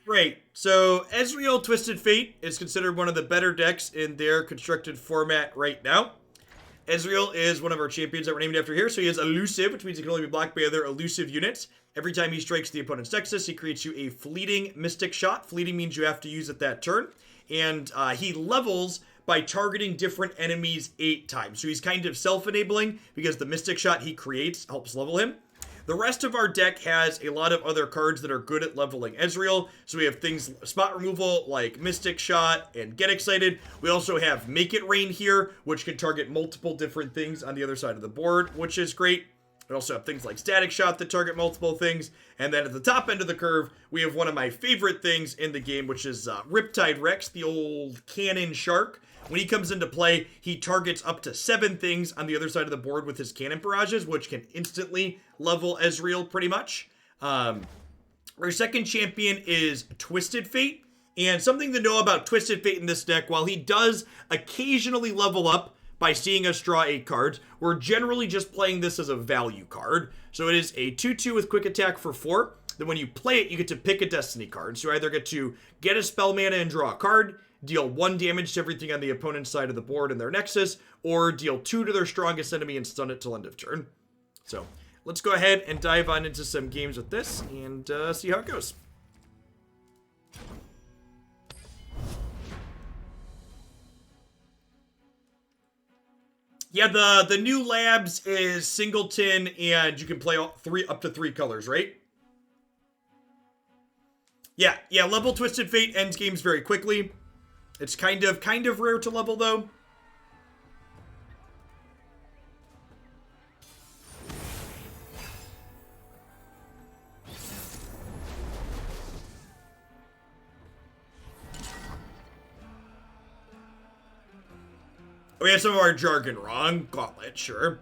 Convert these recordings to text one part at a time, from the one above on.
Right. So Ezreal Twisted Fate is considered one of the better decks in their constructed format right now. Ezreal is one of our champions that we're named after here. So he is elusive, which means he can only be blocked by other elusive units. Every time he strikes the opponent's Nexus, he creates you a fleeting Mystic Shot. Fleeting means you have to use it that turn. And he levels by targeting different enemies 8 times. So he's kind of self-enabling because the Mystic Shot he creates helps level him. The rest of our deck has a lot of other cards that are good at leveling Ezreal. So we have things, spot removal like Mystic Shot and Get Excited. We also have Make It Rain here, which can target multiple different things on the other side of the board, which is great. We also have things like Static Shot that target multiple things. And then at the top end of the curve, we have one of my favorite things in the game, which is Riptide Rex, the old cannon shark. When he comes into play, he targets up to 7 things on the other side of the board with his cannon barrages, which can instantly level Ezreal pretty much. Our second champion is Twisted Fate. And something to know about Twisted Fate in this deck, while he does occasionally level up by seeing us draw 8 cards, we're generally just playing this as a value card. So it is a 2/2 with quick attack for 4. Then when you play it, you get to pick a destiny card. So you either get to get a spell mana and draw a card, deal 1 damage to everything on the opponent's side of the board in their Nexus, or deal 2 to their strongest enemy and stun it till end of turn. So let's go ahead and dive on into some games with this and see how it goes. Yeah, the new labs is Singleton, and you can play up to 3 colors, right? Yeah, level Twisted Fate ends games very quickly. It's kind of rare to level, though. We have some of our jargon wrong. Gauntlet, sure.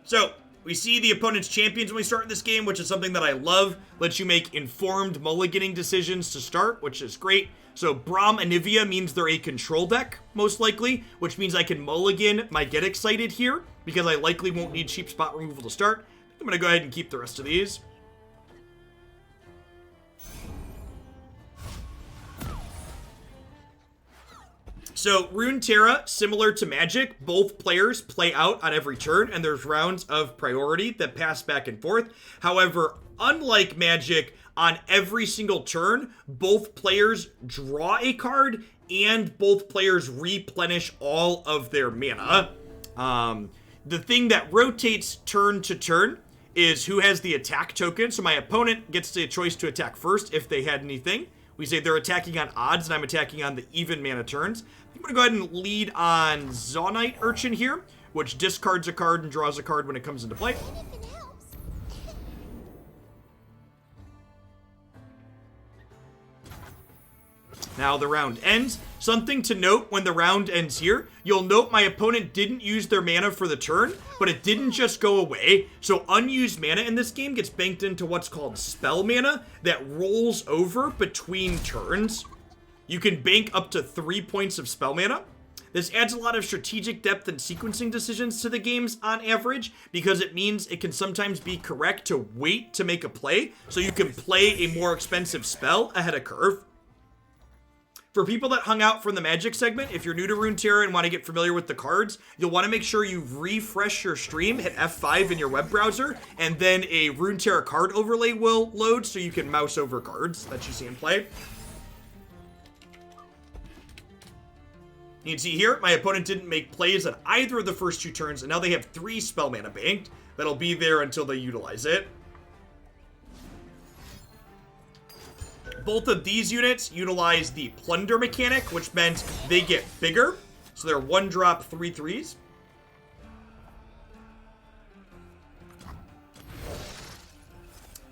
So, we see the opponent's champions when we start this game, which is something that I love. Lets you make informed mulliganing decisions to start, which is great. So Braum Anivia means they're a control deck, most likely, which means I can mulligan my Get Excited here, because I likely won't need cheap spot removal to start. I'm going to go ahead and keep the rest of these. So Runeterra, similar to Magic, both players play out on every turn, and there's rounds of priority that pass back and forth. However, unlike Magic, on every single turn, both players draw a card, and both players replenish all of their mana. The thing that rotates turn to turn is who has the attack token. So my opponent gets the choice to attack first if they had anything. We say they're attacking on odds, and I'm attacking on the even mana turns. I'm going to go ahead and lead on Zaunite Urchin here, which discards a card and draws a card when it comes into play. Now the round ends. Something to note when the round ends here, you'll note my opponent didn't use their mana for the turn, but it didn't just go away. So unused mana in this game gets banked into what's called spell mana that rolls over between turns. You can bank up to 3 points of spell mana. This adds a lot of strategic depth and sequencing decisions to the games on average, because it means it can sometimes be correct to wait to make a play, so you can play a more expensive spell ahead of curve. For people that hung out from the Magic segment, if you're new to Runeterra and want to get familiar with the cards, you'll want to make sure you refresh your stream, hit F5 in your web browser, and then a Runeterra card overlay will load so you can mouse over cards that you see in play. You can see here, my opponent didn't make plays on either of the first 2 turns, and now they have 3 spell mana banked. That'll be there until they utilize it. Both of these units utilize the plunder mechanic, which meant they get bigger. So they're 1-drop 3/3s.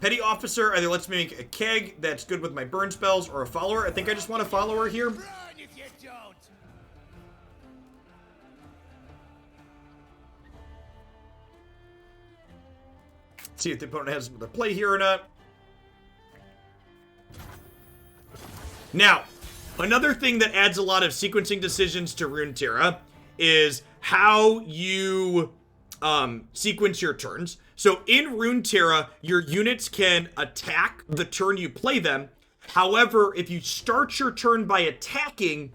Petty Officer either lets me make a keg that's good with my burn spells, or a follower. I think I just want a follower here. Run if you don't. See if the opponent has the play here or not. Now, another thing that adds a lot of sequencing decisions to Runeterra is how you sequence your turns. So in Runeterra, your units can attack the turn you play them, However, if you start your turn by attacking,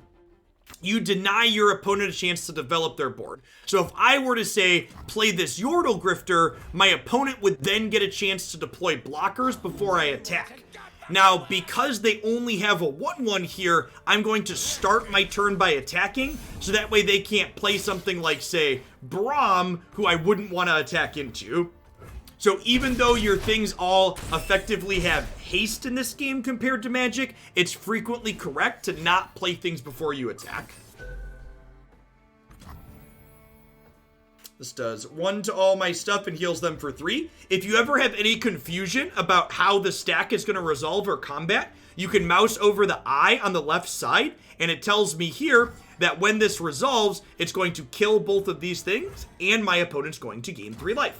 you deny your opponent a chance to develop their board. So if I were to say, play this Yordle Grifter, my opponent would then get a chance to deploy blockers before I attack. Now, because they only have a 1/1 here, I'm going to start my turn by attacking, so that way they can't play something like, say, Braum, who I wouldn't want to attack into. So even though your things all effectively have haste in this game compared to Magic, it's frequently correct to not play things before you attack. This does 1 to all my stuff and heals them for 3. If you ever have any confusion about how the stack is going to resolve or combat, you can mouse over the eye on the left side, and it tells me here that when this resolves, it's going to kill both of these things, and my opponent's going to gain 3 life.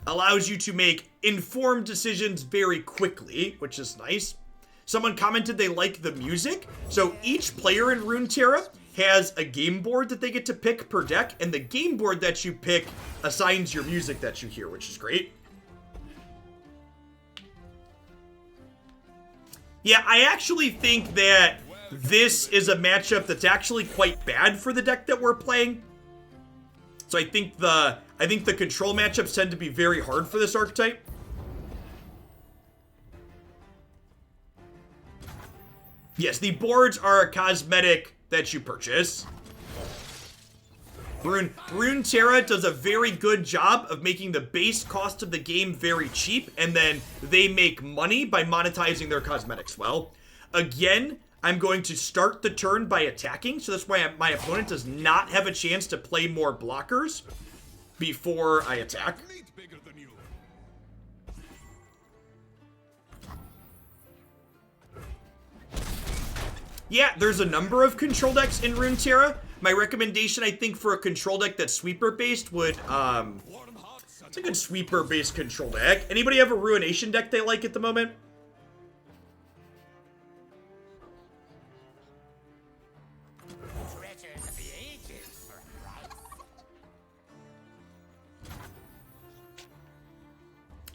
Allows you to make informed decisions very quickly, which is nice. Someone commented they like the music. So each player in Runeterra has a game board that they get to pick per deck, and the game board that you pick assigns your music that you hear, which is great. Yeah, I actually think that this is a matchup that's actually quite bad for the deck that we're playing. So I think the control matchups tend to be very hard for this archetype. Yes, the boards are a cosmetic that you purchase. Runeterra does a very good job of making the base cost of the game very cheap, and then they make money by monetizing their cosmetics well. Again, I'm going to start the turn by attacking, so that's why my opponent does not have a chance to play more blockers before I attack. Yeah, there's a number of control decks in Runeterra. My recommendation, I think, for a control deck that's sweeper-based would, it's a good sweeper-based control deck. Anybody have a Ruination deck they like at the moment?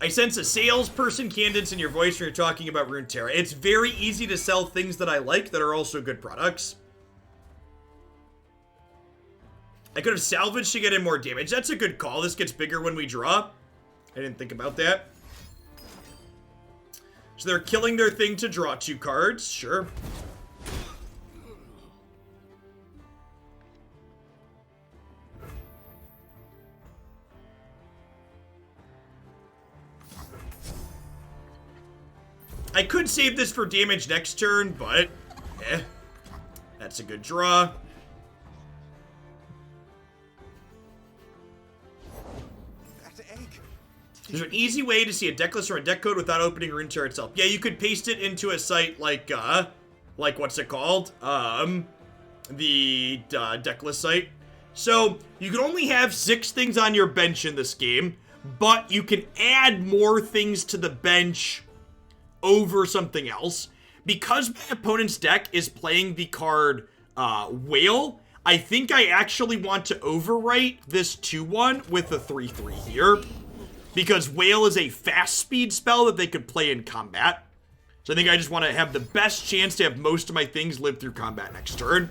I sense a salesperson cadence in your voice when you're talking about Runeterra. It's very easy to sell things that I like that are also good products. I could have salvaged to get in more damage. That's a good call. This gets bigger when we draw. I didn't think about that. So they're killing their thing to draw 2 cards. Sure. I could save this for damage next turn, but that's a good draw. There's an easy way to see a deck list or a deck code without opening Runeterra itself. Yeah, you could paste it into a site like what's it called? The deck list site. So you can only have 6 things on your bench in this game, but you can add more things to the bench over something else. Because my opponent's deck is playing the card Whale, I think I actually want to overwrite this 2/1 with a 3/3 here. Because Whale is a fast speed spell that they could play in combat. So I think I just want to have the best chance to have most of my things live through combat next turn.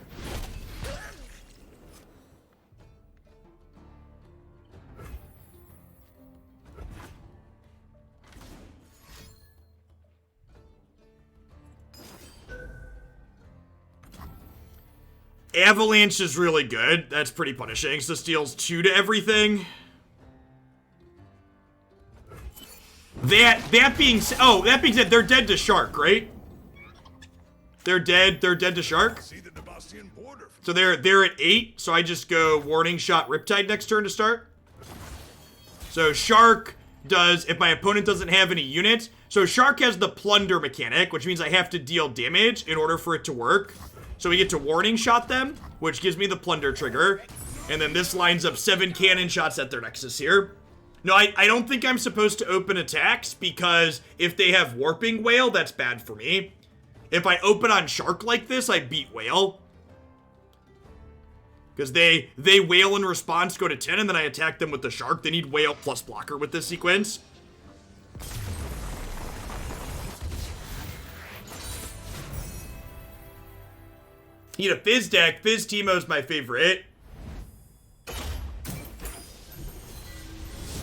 Avalanche is really good. That's pretty punishing. So this deals 2 to everything. That being said, they're dead to Shark, right? They're dead to Shark. So they're at 8. So I just go Warning Shot Riptide next turn to start. So Shark does, if my opponent doesn't have any units. So Shark has the Plunder mechanic, which means I have to deal damage in order for it to work. So we get to Warning Shot them, which gives me the Plunder trigger. And then this lines up 7 cannon shots at their Nexus here. No, I don't think I'm supposed to open attacks, because if they have Warping Whale, that's bad for me. If I open on Shark like this, I beat Whale. Because they Whale in response, go to 10, and then I attack them with the Shark. They need Whale plus blocker with this sequence. He had a Fizz deck. Fizz Teemo's my favorite.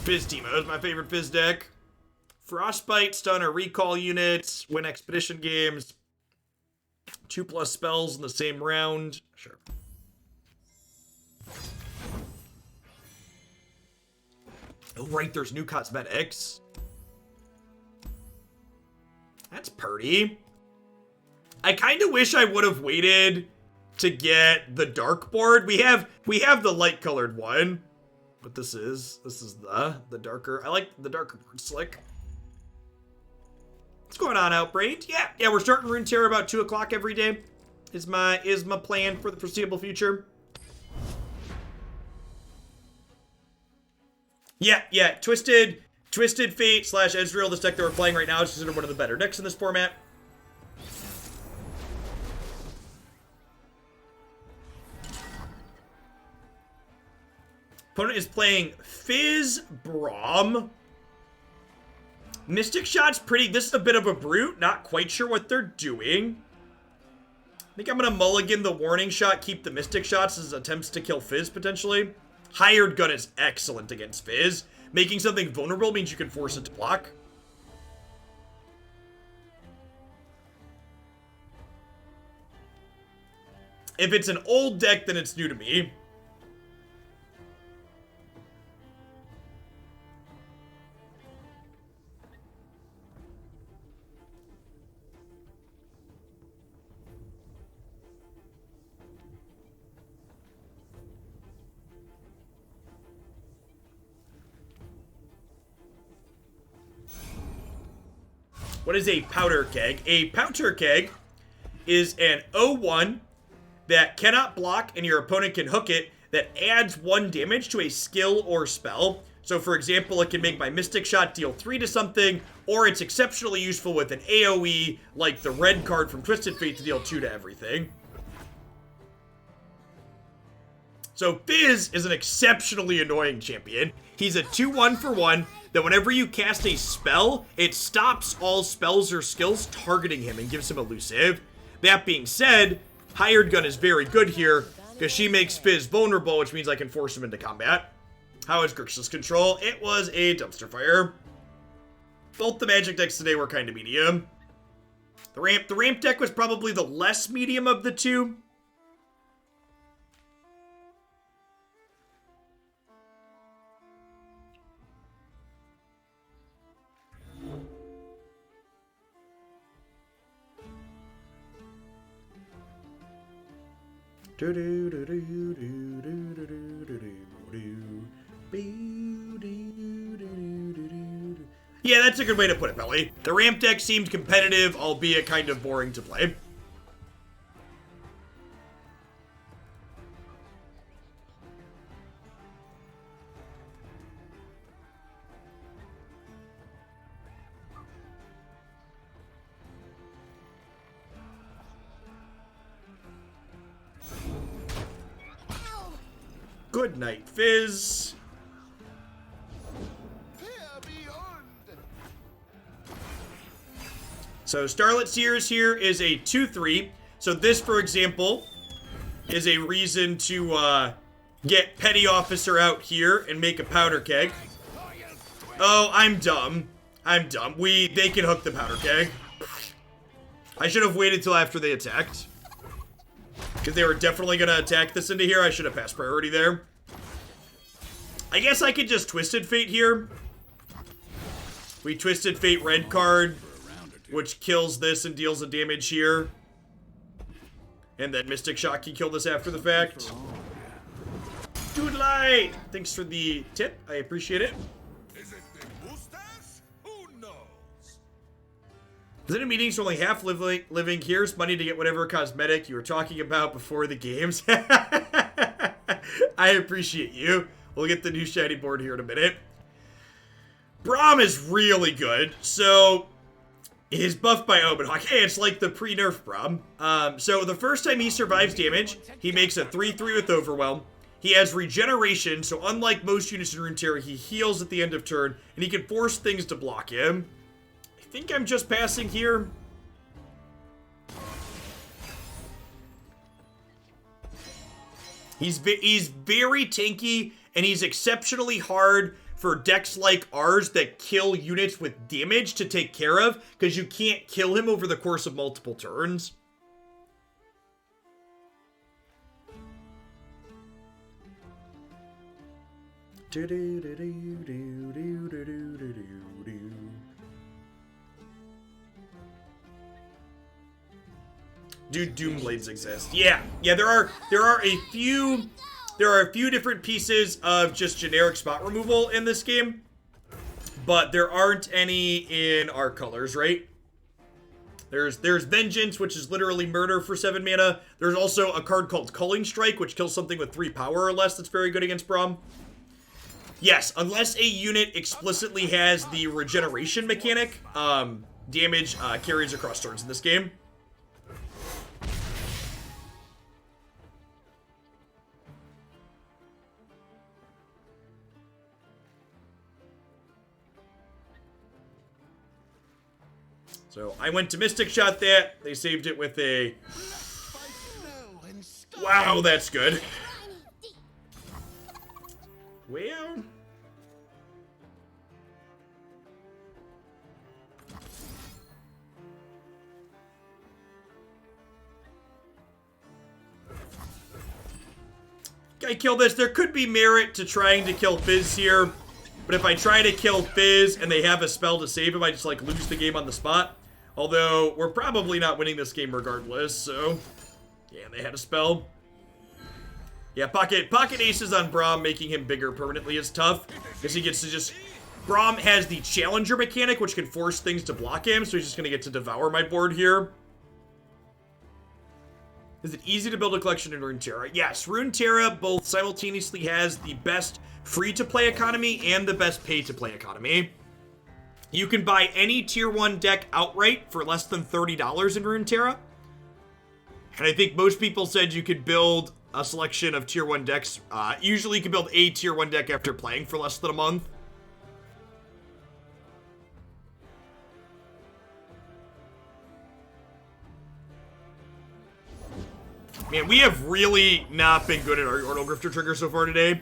Fizz Teemo's my favorite Fizz deck. Frostbite, stun or recall units, win expedition games. 2+ spells in the same round. Sure. Oh, right, there's new cosmetics. That's pretty. I kind of wish I would have waited to get the dark board. We have the light colored one, but this is the darker. I like the darker board. Slick. What's going on, Outbrained? Yeah, we're starting Runeterra about 2 o'clock every day. Is my plan for the foreseeable future. Yeah. Twisted Fate / Ezreal, this deck that we're playing right now, is considered one of the better decks in this format. Opponent is playing Fizz Braum. Mystic Shot's pretty. This is a bit of a brute. Not quite sure what they're doing. I think I'm going to mulligan the Warning Shot, keep the Mystic Shots as attempts to kill Fizz, potentially. Hired Gun is excellent against Fizz. Making something vulnerable means you can force it to block. If it's an old deck, then it's new to me. What is a powder keg? A powder keg is an 0/1 that cannot block and your opponent can hook it that adds 1 damage to a skill or spell. So for example, it can make my Mystic Shot deal 3 to something, or it's exceptionally useful with an AoE like the red card from Twisted Fate to deal 2 to everything. So Fizz is an exceptionally annoying champion. He's a 2/1 for 1 that whenever you cast a spell, it stops all spells or skills targeting him and gives him elusive. That being said, Hired Gun is very good here because she makes Fizz vulnerable, which means I can force him into combat. How is Grixis Control? It was a dumpster fire. Both the Magic decks today were kind of medium. The ramp deck was probably the less medium of the two. Yeah, that's a good way to put it, Belly. The ramp deck seemed competitive, albeit kind of boring to play. Good night, Fizz. So Starlit Seers here is a 2/3. So this, for example, is a reason to get Petty Officer out here and make a powder keg. Oh, I'm dumb. They can hook the powder keg. I should have waited till after they attacked. Because they were definitely going to attack this into here. I should have passed priority there. I guess I could just Twisted Fate here. We Twisted Fate red card, which kills this and deals the damage here. And then Mystic Shot can kill this after the fact. Dude Light! Thanks for the tip. I appreciate it. Is it the mustache? Who knows? Visit meetings are only half living. Here's money to get whatever cosmetic you were talking about before the games. I appreciate you. We'll get the new shiny board here in a minute. Braum is really good. So, he's buffed by Omenhawk. Hey, it's like the pre-nerf Braum. So, the first time he survives damage, he makes a 3/3 with Overwhelm. He has regeneration, so unlike most units in Runeterra, he heals at the end of turn, and he can force things to block him. I think I'm just passing here. He's very tanky, and he's exceptionally hard for decks like ours that kill units with damage to take care of, because you can't kill him over the course of multiple turns. Do Doomblades exist? Yeah, there are a few different pieces of just generic spot removal in this game, but there aren't any in our colors, right? There's Vengeance, which is literally murder for 7 mana. There's also a card called Culling Strike, which kills something with 3 power or less. That's very good against Braum. Yes, unless a unit explicitly has the regeneration mechanic, damage carries across turns in this game. So I went to Mystic Shot that. They saved it with a... Wow, that's good. Well... I kill this. There could be merit to trying to kill Fizz here, but if I try to kill Fizz and they have a spell to save him, I just like lose the game on the spot. Although we're probably not winning this game regardless, so yeah, they had a spell. Yeah, pocket aces on Braum, making him bigger permanently is tough, because he gets to just... Braum has the challenger mechanic, which can force things to block him, so he's just gonna get to devour my board here. Is it easy to build a collection in Runeterra? Yes, Runeterra both simultaneously has the best free-to-play economy and the best pay-to-play economy. You can buy any tier 1 deck outright for less than $30 in Runeterra. And I think most people said you could build a selection of tier 1 decks. Usually you can build a tier 1 deck after playing for less than a month. Man, we have really not been good at our Yordle Grifter trigger so far today.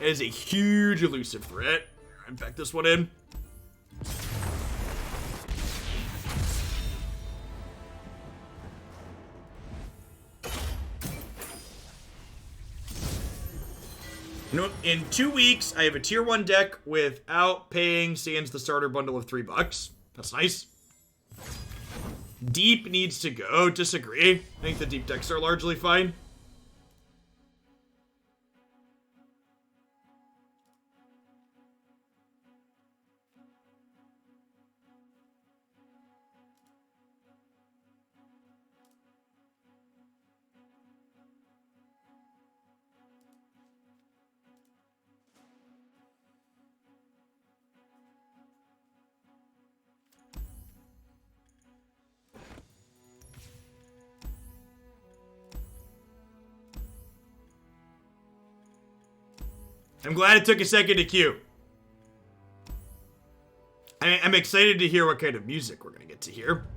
It is a huge elusive threat. Infect this one in. You know, in 2 weeks, I have a tier 1 deck without paying sans the starter bundle of $3. That's nice. Deep needs to go. Disagree. I think the deep decks are largely fine. I'm glad it took a second to queue. I'm excited to hear what kind of music we're gonna get to hear.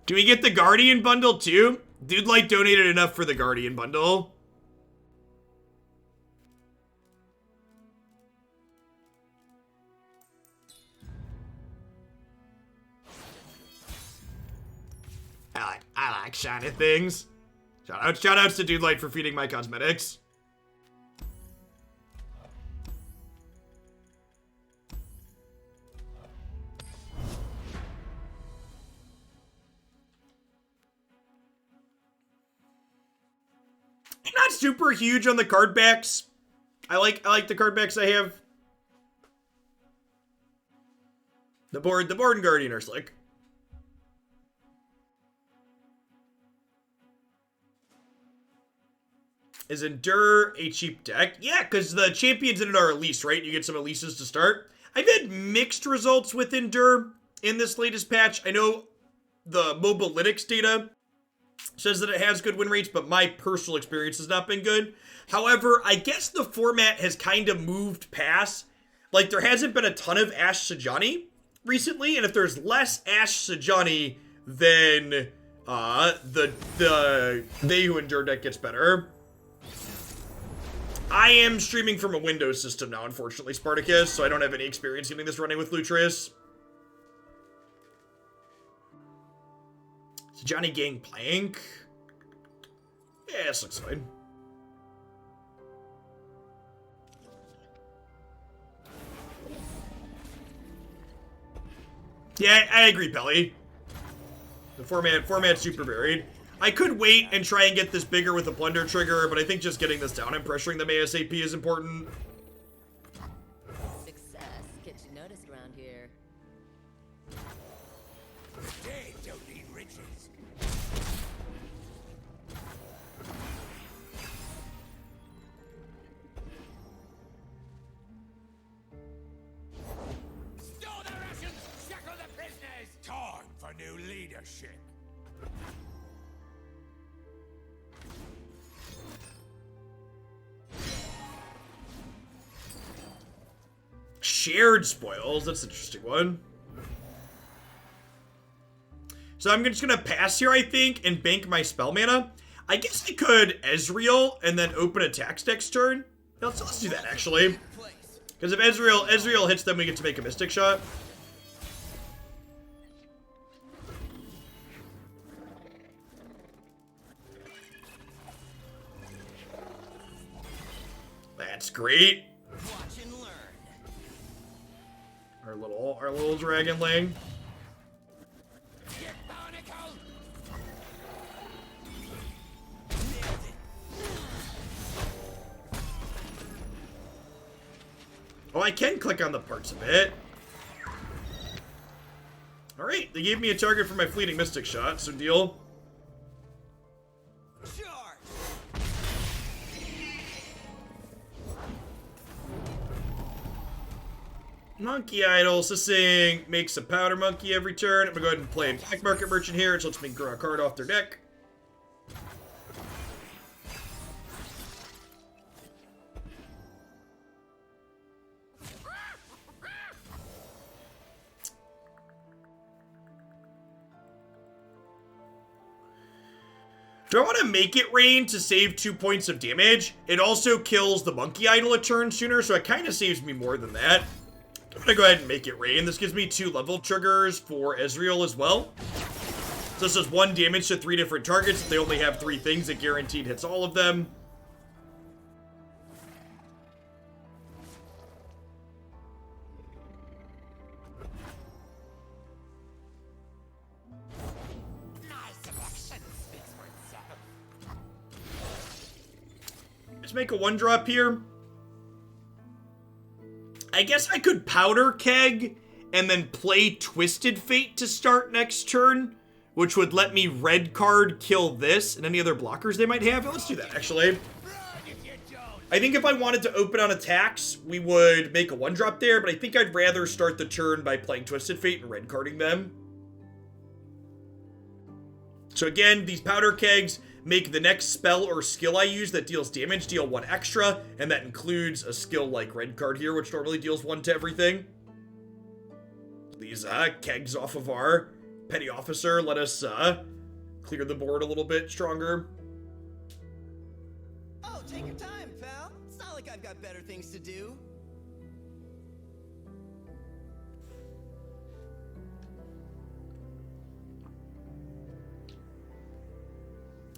Do we get the Guardian bundle too? Dude, like, donated enough for the Guardian bundle. I like shiny things. Shout outs to Dude Light for feeding my cosmetics. I'm not super huge on the card backs. I like the card backs I have. The board and Guardian are slick. Is Endure a cheap deck? Yeah, because the champions in it are Elise, right? You get some Elises to start. I've had mixed results with Endure in this latest patch. I know the Mobalytics data says that it has good win rates, but my personal experience has not been good. However, I guess the format has kind of moved past. Like, there hasn't been a ton of Ash Sajani, recently, and if there's less Ash Sajani, then the They Who Endure deck gets better. I am streaming from a Windows system now, unfortunately, Spartacus, so I don't have any experience getting this running with Lutrius. Sajani Gangplank. Yeah, this looks fine. Yeah, I agree, Belly. The format's super varied. I could wait and try and get this bigger with a Plunder trigger, but I think just getting this down and pressuring them ASAP is important. Success gets you noticed around here. They don't need riches. Store the rations! Shackle the prisoners! Time for new leadership. Shared spoils, that's an interesting one. So I'm just gonna pass here, I think, and bank my spell mana. I guess I could Ezreal and then open attacks next turn. Let's do that, actually. Because if Ezreal hits them, we get to make a Mystic Shot. That's great. Watch and learn. Our little dragonling. Get barnacle! Oh, I can click on the parts of it. Alright, they gave me a target for my fleeting Mystic Shot, so deal. Charge. Monkey Idol, Sissing makes a Powder Monkey every turn. I'm gonna go ahead and play a Black Market Merchant here, which lets me draw a card off their deck. Do I want to make it rain to save 2 points of damage? It also kills the Monkey Idol a turn sooner, so it kind of saves me more than that. I'm gonna go ahead and make it rain. This gives me 2 level triggers for Ezreal as well. So this does 1 damage to 3 different targets. If they only have 3 things, it guaranteed hits all of them. Let's make a 1-drop here. I guess I could Powder Keg and then play Twisted Fate to start next turn, which would let me red card kill this and any other blockers they might have. Let's do that, actually. I think if I wanted to open on attacks, we would make a 1-drop there, but I think I'd rather start the turn by playing Twisted Fate and red carding them. So again, these Powder Kegs make the next spell or skill I use that deals damage deal 1 extra, and that includes a skill like Red Card here, which normally deals 1 to everything. These kegs off of our Petty Officer let us clear the board a little bit stronger. Oh, take your time, pal. It's not like I've got better things to do.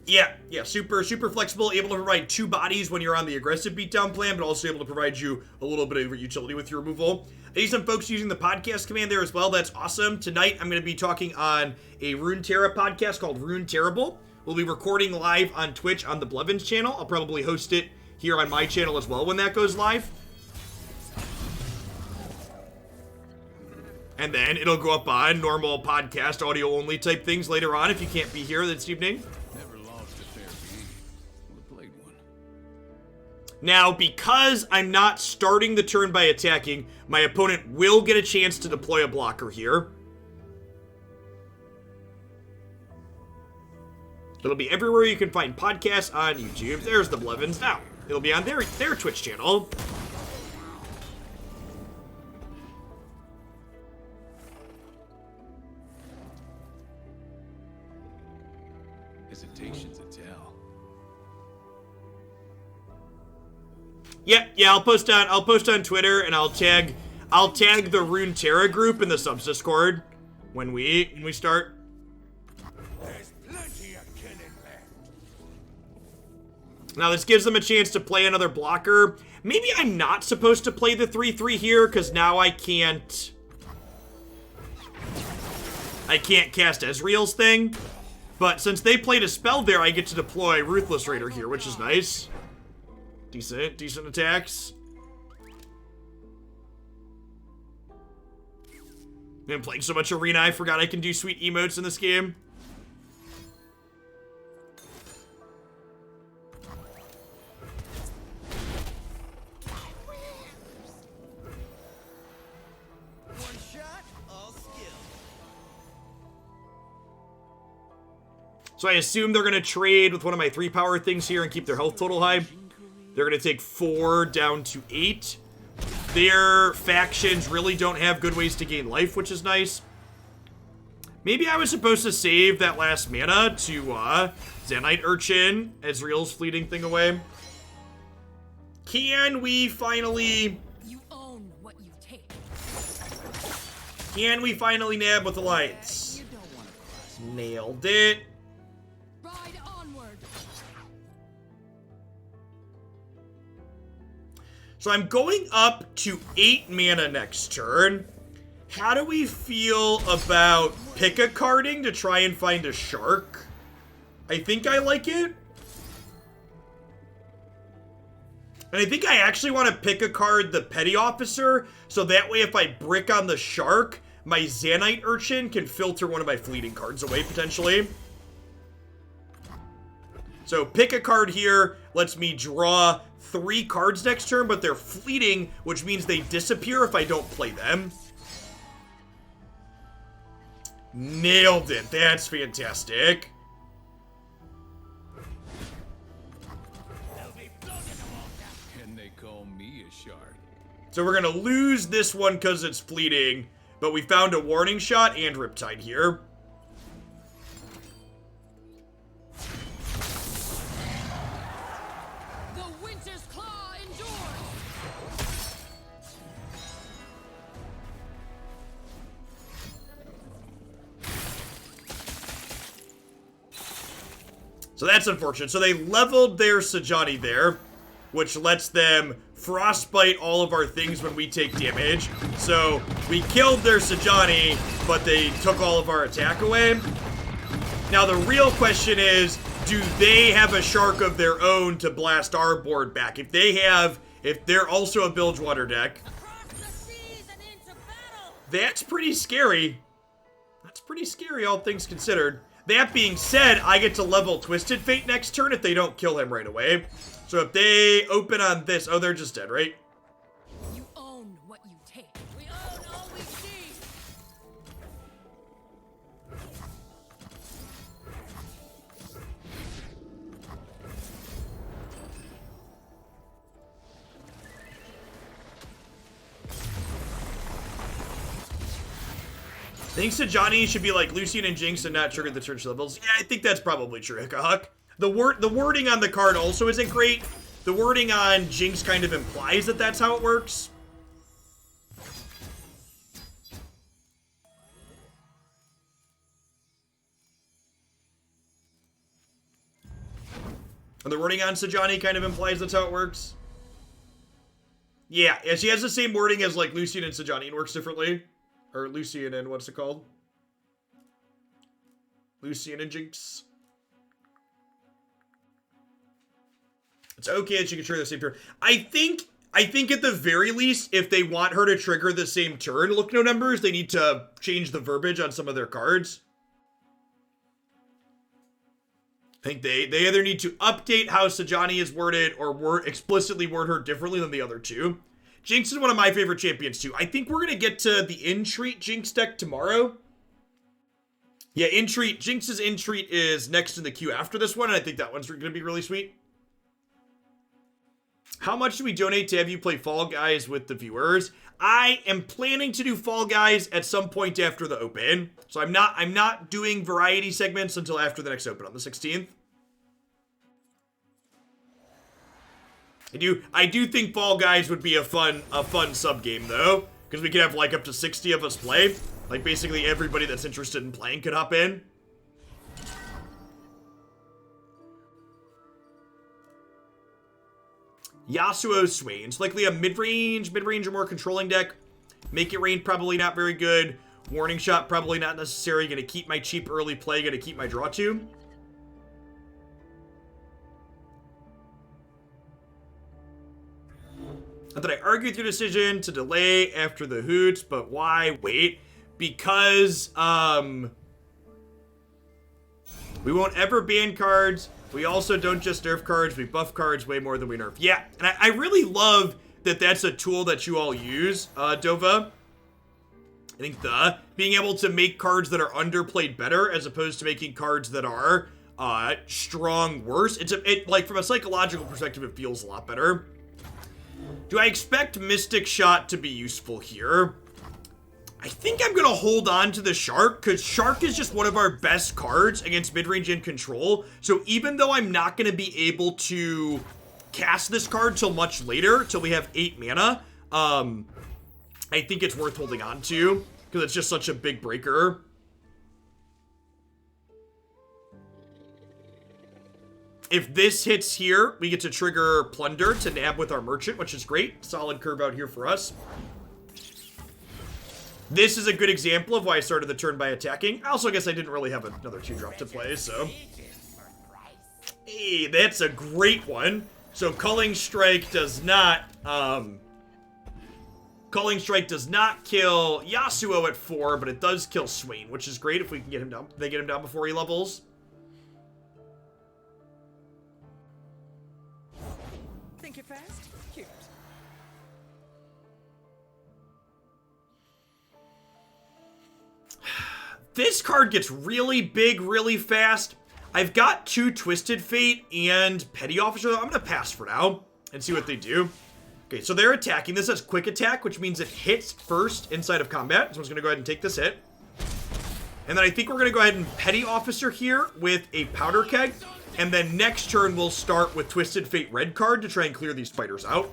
Yeah, super flexible, able to provide 2 bodies when you're on the aggressive beatdown plan, but also able to provide you a little bit of utility with your removal. I see some folks using the podcast command there as well. That's awesome. Tonight, I'm going to be talking on a Runeterra podcast called Rune Terrible. We'll be recording live on Twitch on the Blevins channel. I'll probably host it here on my channel as well when that goes live. And then it'll go up on normal podcast, audio only type things later on if you can't be here this evening. Now, because I'm not starting the turn by attacking, my opponent will get a chance to deploy a blocker here. It'll be everywhere you can find podcasts on YouTube. There's the Blevins now. It'll be on their Twitch channel. Yeah, I'll post on Twitter, and I'll tag the Runeterra group in the subs Discord when we start. There's plenty of killing left. Now this gives them a chance to play another blocker. Maybe I'm not supposed to play the 3/3 here, because now I can't cast Ezreal's thing. But since they played a spell there, I get to deploy Ruthless Raider here, which is nice. Decent attacks. Been playing so much Arena, I forgot I can do sweet emotes in this game. One shot, all skill. So I assume they're going to trade with one of my 3 power things here and keep their health total high. They're going to take 4 down to 8. Their factions really don't have good ways to gain life, which is nice. Maybe I was supposed to save that last mana to Zanite Urchin, Ezreal's fleeting thing away. Can we finally... You own what you take. Can we finally nab with Alliance? You don't want to cross. Nailed it. Ride onward. So I'm going up to 8 mana next turn. How do we feel about pick-a-carding to try and find a shark? I think I like it. And I think I actually want to pick a card the Petty Officer, so that way if I brick on the shark, my Zanite Urchin can filter one of my fleeting cards away, potentially. So pick a card here lets me draw 3 cards next turn, but they're fleeting, which means they disappear if I don't play them. Nailed it. That's fantastic. There'll be blood in the water. And they call me a shark. So we're going to lose this one because it's fleeting, but we found a warning shot and Riptide here. The winter's claw endures. So that's unfortunate. So they leveled their Sajani there, which lets them frostbite all of our things when we take damage. So we killed their Sajani, but they took all of our attack away. Now the real question is, do they have a shark of their own to blast our board back? If they're also a Bilgewater deck, Across the seas and into battle. that's pretty scary. That's pretty scary, all things considered. That being said, I get to level Twisted Fate next turn if they don't kill him right away. So if they open on this... Oh, they're just dead, right? You own what you take. We own all we see. I think Sajani should be like Lucian and Jinx and not trigger the church levels. Yeah, I think that's probably true, Hickahawk. The wording on the card also isn't great. The wording on Jinx kind of implies that that's how it works. And the wording on Sajani kind of implies that's how it works. Yeah, she has the same wording as like Lucian and Sajani. It works differently. Or Lucian and what's it called? Lucian and Jinx. It's okay that she can trigger the same turn. I think at the very least, if they want her to trigger the same turn, look no numbers, they need to change the verbiage on some of their cards. I think they either need to update how Sajani is worded or explicitly word her differently than the other two. Jinx is one of my favorite champions too. I think we're going to get to the Entreat Jinx deck tomorrow. Yeah, Jinx's Entreat is next in the queue after this one, and I think that one's going to be really sweet. How much do we donate to have you play Fall Guys with the viewers? I am planning to do Fall Guys at some point after the open. So I'm not doing variety segments until after the next open on the 16th. I do think Fall Guys would be a fun sub game though, because we could have like up to 60 of us play. Like basically everybody that's interested in playing could hop in. Yasuo Swains, likely a mid-range or more controlling deck. Make It Rain, probably not very good. Warning Shot, probably not necessary. Gonna keep my cheap early play, gonna keep my draw 2. Not that I argue with your decision to delay after the hoots, but why wait? Because, we won't ever ban cards. We also don't just nerf cards, we buff cards way more than we nerf. Yeah, and I really love that that's a tool that you all use, Dova. I think being able to make cards that are underplayed better as opposed to making cards that are strong worse. Like from a psychological perspective, it feels a lot better. Do I expect Mystic Shot to be useful here? I think I'm going to hold on to the Shark, because Shark is just one of our best cards against mid-range and control. So even though I'm not going to be able to cast this card till much later, till we have 8 mana, I think it's worth holding on to, because it's just such a big breaker. If this hits here, we get to trigger Plunder to nab with our Merchant, which is great. Solid curve out here for us. This is a good example of why I started the turn by attacking. I also guess I didn't really have another 2-drop to play, so. Hey, that's a great one. So Culling Strike does not, Culling Strike does not kill Yasuo at 4, but it does kill Swain, which is great if we can get him down. They get him down before he levels. Think you're fast? Cute. This card gets really big really fast. I've got 2 Twisted Fate and Petty Officer. I'm going to pass for now and see what they do. Okay, so they're attacking. This has quick attack, which means it hits first inside of combat. So I'm just going to go ahead and take this hit. And then I think we're going to go ahead and Petty Officer here with a Powder Keg. And then next turn, we'll start with Twisted Fate red card to try and clear these fighters out.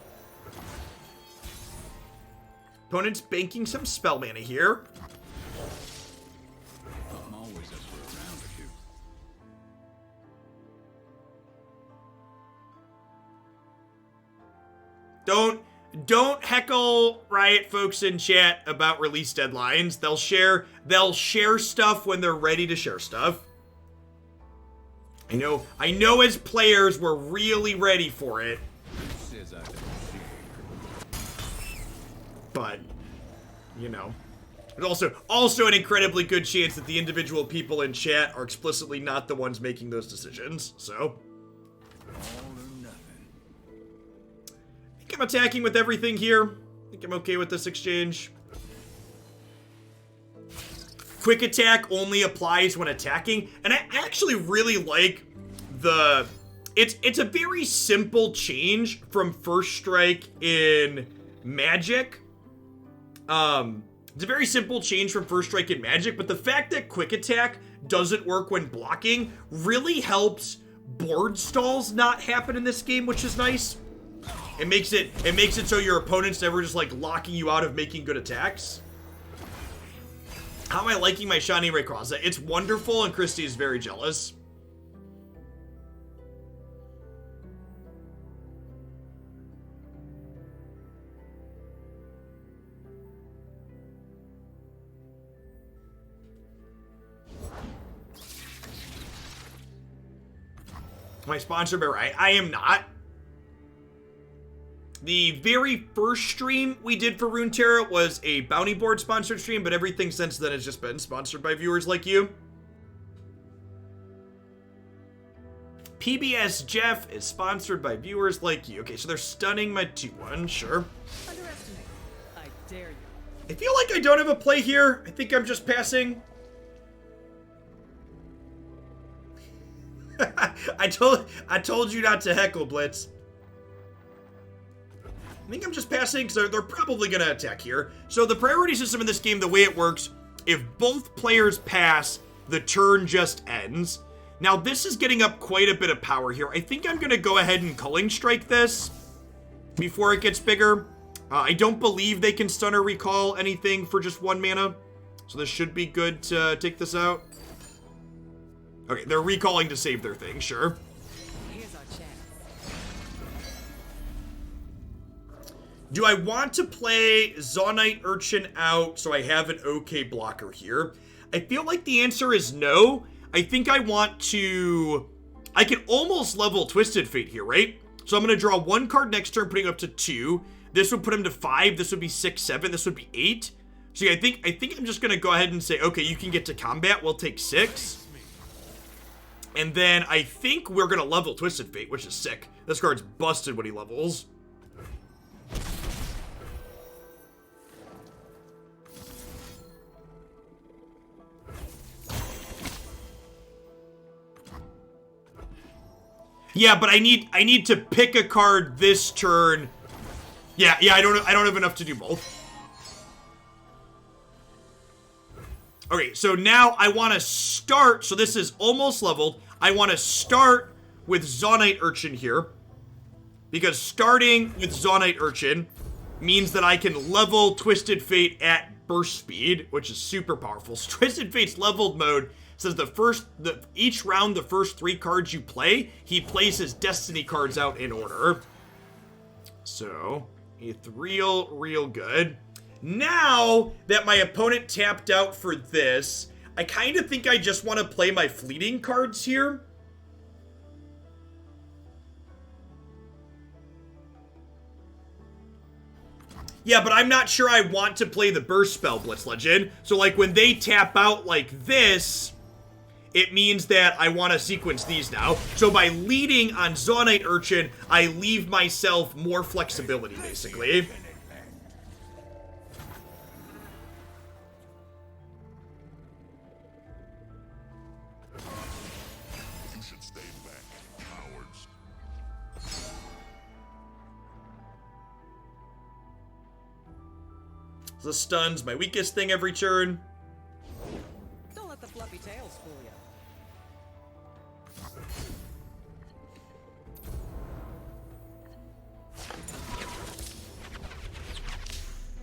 Opponent's banking some spell mana here. I'm always up for a round or two. Don't heckle Riot folks in chat about release deadlines. They'll share stuff when they're ready to share stuff. I know as players we're really ready for it. Says I don't see. But, there's also an incredibly good chance that the individual people in chat are explicitly not the ones making those decisions, so. All or nothing. I think I'm attacking with everything here. I think I'm okay with this exchange. Quick attack only applies when attacking, and I actually really like it's a very simple change from First Strike in Magic. It's a very simple change from First Strike in Magic, but the fact that quick attack doesn't work when blocking really helps board stalls not happen in this game, which is nice. It makes it so your opponent's never just like locking you out of making good attacks. How am I liking my shiny Rayquaza? It's wonderful, and Christy is very jealous. Am I sponsored by Riot? I am not. The very first stream we did for Runeterra was a bounty board sponsored stream, but everything since then has just been sponsored by viewers like you. PBS Jeff is sponsored by viewers like you. Okay, so they're stunning my 2-1, sure. Underestimate. I dare you. I feel like I don't have a play here. I think I'm just passing. I told you not to heckle, Blitz. I think I'm just passing because they're probably going to attack here. So the priority system in this game, the way it works, if both players pass, the turn just ends. Now this is getting up quite a bit of power here. I think I'm going to go ahead and Culling Strike this. before it gets bigger. I don't believe they can stun or recall anything for just 1 mana. So this should be good to take this out. Okay, they're recalling to save their thing, sure. Here's our chance. Do I want to play Zaunite Urchin out so I have an okay blocker here? I feel like the answer is no. I think I want to... I can almost level Twisted Fate here, right? So I'm going to draw 1 card next turn, putting him up to 2. This would put him to 5. This would be 6, 7. This would be 8. So yeah, I think I'm just going to go ahead and say, okay, you can get to combat. We'll take 6. And then I think we're going to level Twisted Fate, which is sick. This card's busted when he levels. Yeah, but I need to pick a card this turn. Yeah, I don't have enough to do both. Okay, so now I want to start. So this is almost leveled. I want to start with Zaunite Urchin here, because starting with Zaunite Urchin means that I can level Twisted Fate at burst speed, which is super powerful. So Twisted Fate's leveled mode says each round, the first 3 cards you play, he plays his Destiny cards out in order. So it's real good. Now that my opponent tapped out for this, I kind of think I just want to play my fleeting cards here. Yeah, but I'm not sure I want to play the burst spell, Blitz Legend. So like when they tap out like this, it means that I want to sequence these now. So by leading on Zaunite Urchin, I leave myself more flexibility, basically. You should stay back, cowards. The stun's my weakest thing every turn. Don't let the fluffy tails fool you.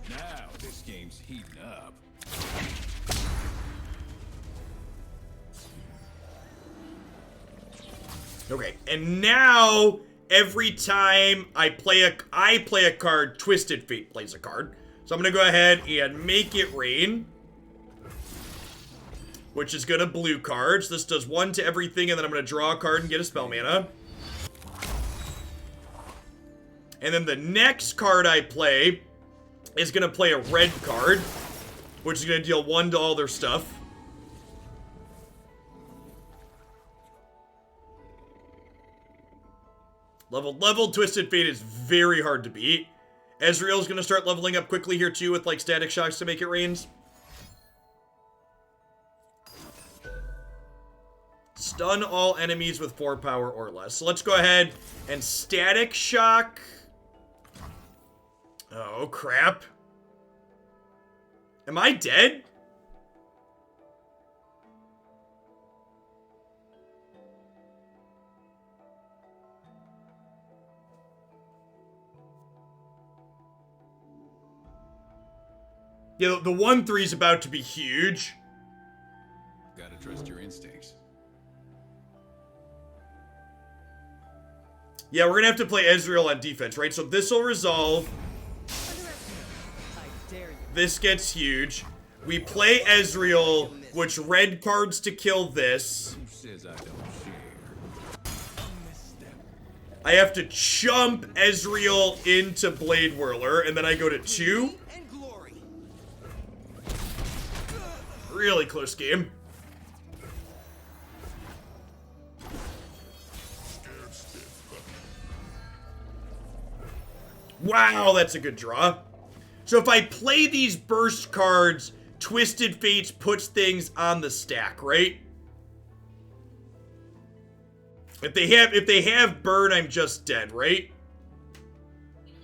Now this game's heating up. Okay, and now every time I play a card, Twisted Fate plays a card. So I'm gonna go ahead and make it rain, which is gonna blue cards. This does 1 to everything, and then I'm gonna draw a card and get a spell mana. And then the next card I play is gonna play a red card, which is gonna deal 1 to all their stuff. Leveled Twisted Fate is very hard to beat. Ezreal's gonna start leveling up quickly here too with like static shocks to make it rains. Stun all enemies with 4 power or less. So let's go ahead and static shock. Oh crap. Am I dead? Yeah, the 1-3 is about to be huge. Gotta trust your instincts. Yeah, we're gonna have to play Ezreal on defense, right? So this will resolve. I dare you. This gets huge. We play Ezreal, which red cards to kill this. Who says I don't share? I have to chump Ezreal into Blade Whirler, and then I go to 2. And glory. Really close game. Wow, that's a good draw. So if I play these burst cards, Twisted Fates puts things on the stack, right? If they have burn, I'm just dead, right?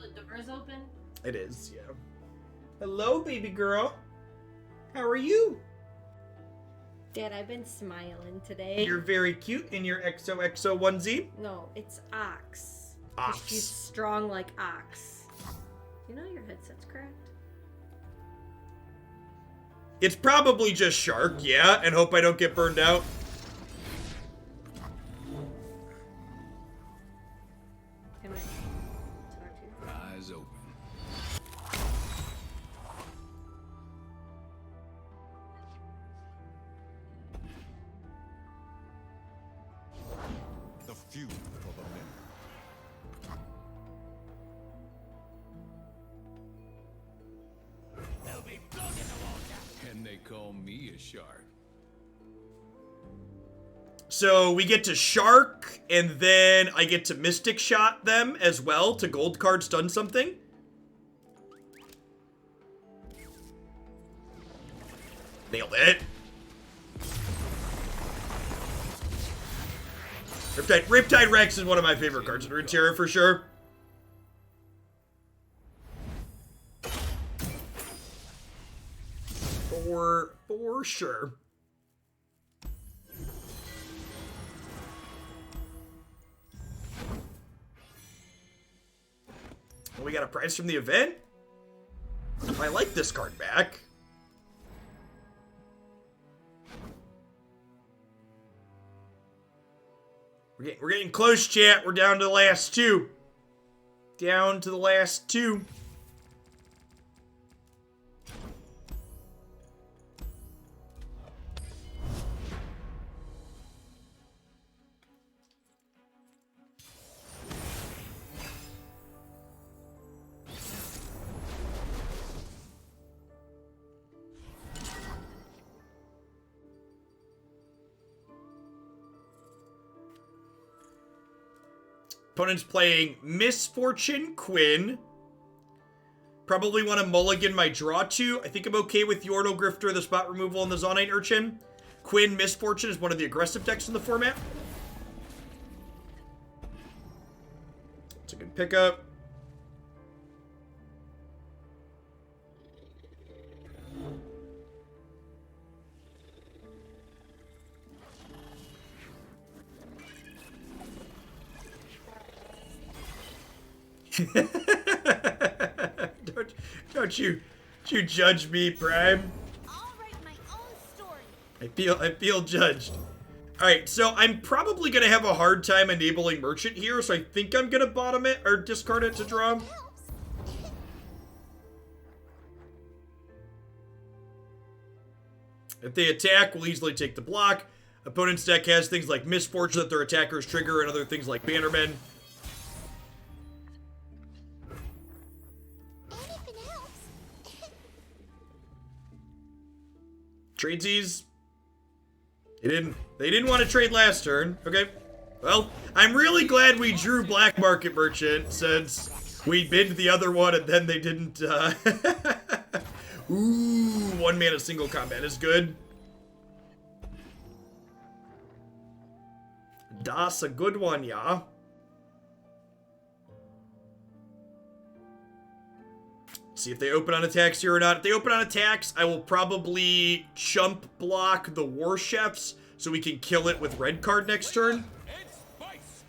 The door's open. It is, yeah. Hello, baby girl. How are you? Dad, I've been smiling today. You're very cute in your XOXO onesie. No, it's Ox. She's Ox. strong like ox. You know your headset's cracked. It's probably just shark, yeah, and hope I don't get burned out. Can I talk to you? Eyes open. The few for the many. There'll be blood in the water. And they call me a shark. So we get to shark, and then I get to mystic shot them as well to gold card stun something. Nailed it. Riptide Rex is one of my favorite cards in Runeterra for sure. For sure. Well, we got a prize from the event. I like this card back. We're getting close, chat. We're down to the last two. Down to the last two. Opponent's playing Misfortune Quinn. Probably want to mulligan my draw to. I think I'm okay with Yordle Grifter, the spot removal, and the Zonite Urchin. Quinn Misfortune is one of the aggressive decks in the format. It's a good pickup. don't you judge me, Prime. I'll write my own story. I feel judged. Alright, so I'm probably gonna have a hard time enabling Merchant here, so I think I'm gonna bottom it or discard it to draw. If they attack, we'll easily take the block. Opponent's deck has things like Misfortune that their attackers trigger and other things like Bannermen. Tradesies. They didn't want to trade last turn. Okay. Well, I'm really glad we drew Black Market Merchant since we bid the other one and then they didn't, Ooh, 1 mana single combat is good. Das a good one, yeah. See if they open on attacks here or not. If they open on attacks, I will probably chump block the War Chefs so we can kill it with red card next turn. It's spice.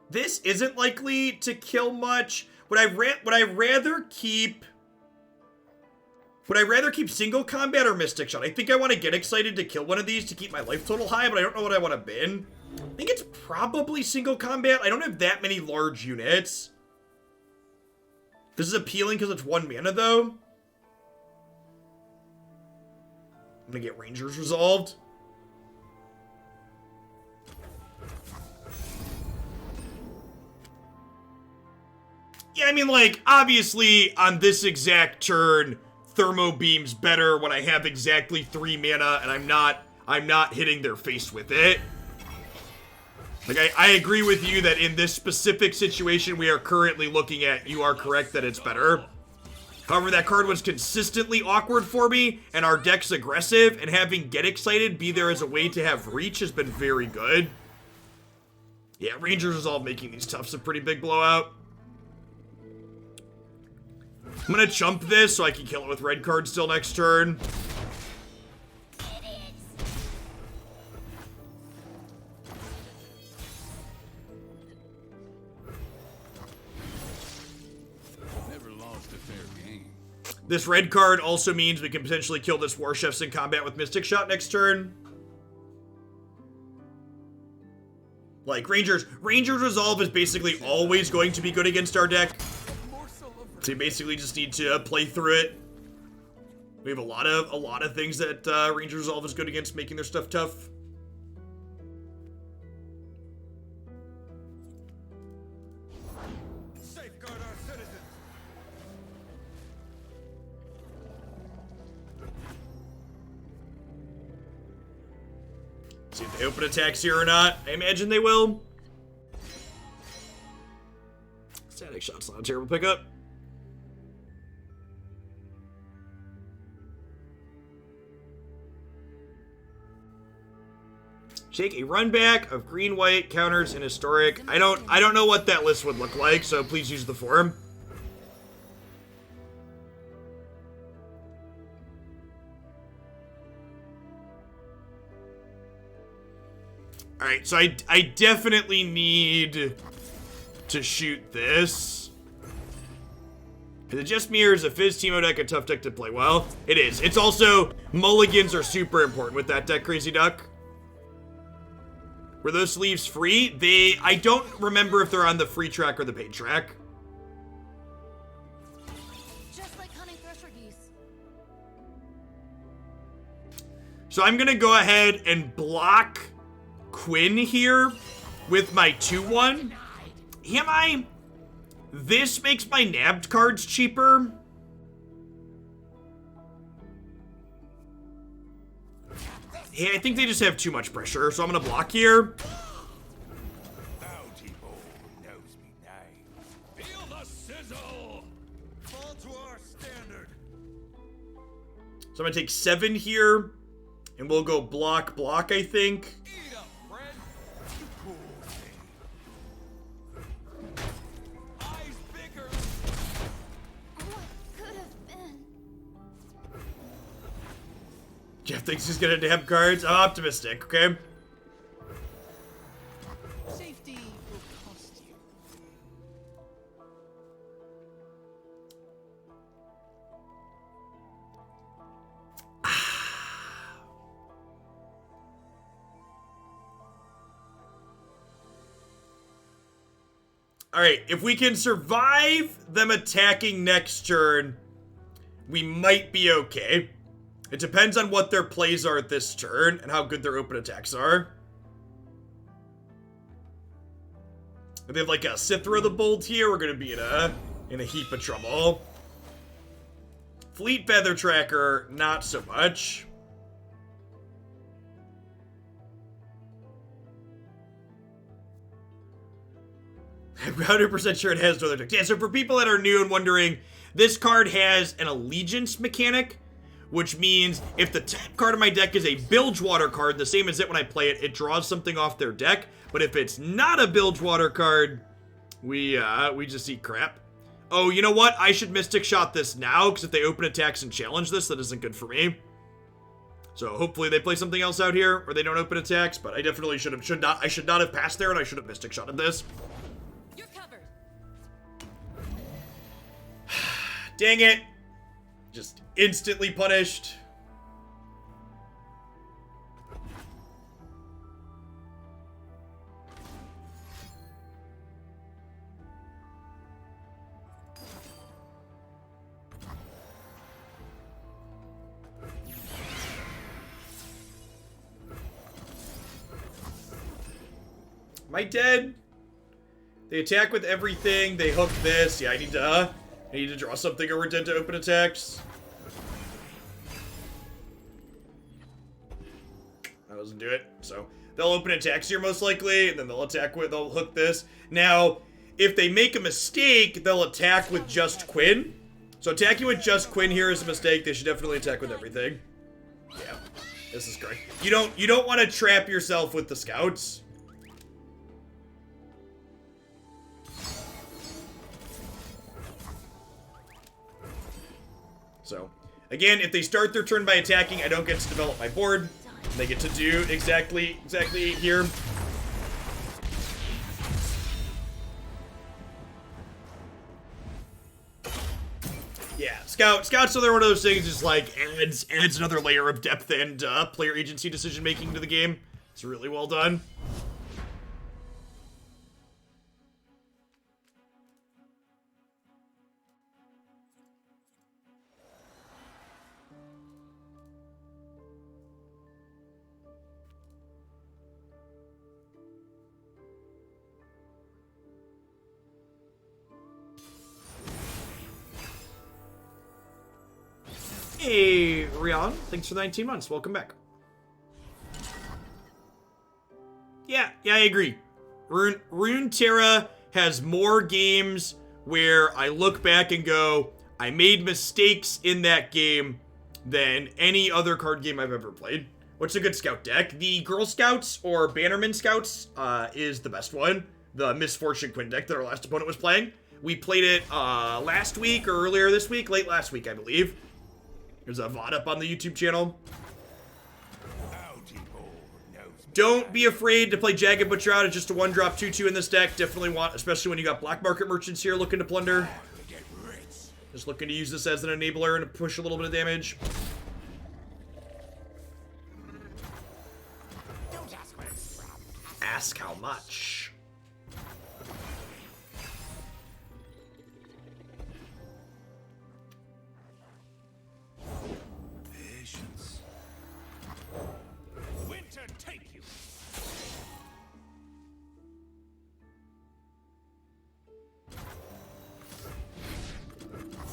This isn't likely to kill much. Would I rather keep single combat or Mystic Shot? I think I want to get excited to kill one of these to keep my life total high, but I don't know what I want to bin. I think it's probably single combat. I don't have that many large units. This is appealing because it's 1 mana, though. I'm going to get Rangers resolved. Yeah, I mean, like, obviously, on this exact turn, Thermo Beam's better when I have exactly 3 mana and I'm not hitting their face with it. Like, I agree with you that in this specific situation we are currently looking at, you are correct that it's better. However, that card was consistently awkward for me, and our deck's aggressive, and having Get Excited be there as a way to have reach has been very good. Yeah, Rangers Resolve making these toughs a pretty big blowout. I'm gonna chump this so I can kill it with red card still next turn. This red card also means we can potentially kill this War Chefs in combat with Mystic Shot next turn. Like, Ranger's Resolve is basically always going to be good against our deck. So you basically just need to play through it. We have a lot of things that Ranger's Resolve is good against, making their stuff tough. Safeguard our citizens. See if they open attacks here or not. I imagine they will. Static Shot's not a terrible pickup. Take a run back of green, white, counters, and historic. I don't know what that list would look like, so please use the forum. Alright, so I definitely need to shoot this. Is it just me or is a Fizz Teemo deck a tough deck to play well? It is. It's also, mulligans are super important with that deck, Crazy Duck. Were those sleeves free? I don't remember if they're on the free track or the paid track. Just like hunting thresher geese. So I'm gonna go ahead and block Quinn here with my 2-1. Am I? This makes my nabbed cards cheaper. Yeah, I think they just have too much pressure, so I'm gonna block here. Bounty Bowl knows me name. Feel the sizzle. Fall to our standard. So I'm gonna take 7 here, and we'll go block, I think. Eat up, friend. Cool thing. Eyes bigger. What could have been? Jeff thinks he's gonna nab cards. I'm optimistic, okay? Safety will cost you. Alright, if we can survive them attacking next turn, we might be okay. It depends on what their plays are this turn and how good their open attacks are. If they have like a Sithra the Bolt here, we're gonna be in a heap of trouble. Fleet Feather Tracker, not so much. I'm 100% sure it has no other decks. Yeah, so for people that are new and wondering, this card has an allegiance mechanic, which means if the top card of my deck is a Bilgewater card, the same as it when I play it, it draws something off their deck. But if it's not a Bilgewater card, we just eat crap. Oh, you know what? I should Mystic Shot this now, because if they open attacks and challenge this, that isn't good for me. So hopefully they play something else out here, or they don't open attacks, but I definitely I should not have passed there, and I should have Mystic Shotted this. You're covered. Dang it. Just instantly punished. Am I dead? They attack with everything. They hook this. Yeah, I need to draw something or we're dead to open attacks. That doesn't do it. So they'll open attacks here most likely, and then they'll hook this. Now, if they make a mistake, they'll attack with just Quinn. So attacking with just Quinn here is a mistake. They should definitely attack with everything. Yeah, this is great. You don't want to trap yourself with the scouts. So, again, if they start their turn by attacking, I don't get to develop my board. They get to do exactly here. Yeah, it's Scout's another one of those things. Just like adds another layer of depth and player agency decision making to the game. It's really well done. Hey, Rion. Thanks for the 19 months. Welcome back. Yeah, I agree. Runeterra has more games where I look back and go, I made mistakes in that game than any other card game I've ever played. What's a good scout deck? The Girl Scouts or Bannerman Scouts is the best one. The Misfortune Quinn deck that our last opponent was playing. We played it last week or earlier this week, late last week, I believe. There's a VOD up on the YouTube channel. Don't be afraid to play Jagged Butcher out. It's just a 1-drop 2/2 in this deck. Definitely want, especially when you got black market merchants here looking to plunder. Just looking to use this as an enabler and to push a little bit of damage. Ask how much. Patience. Winter take you.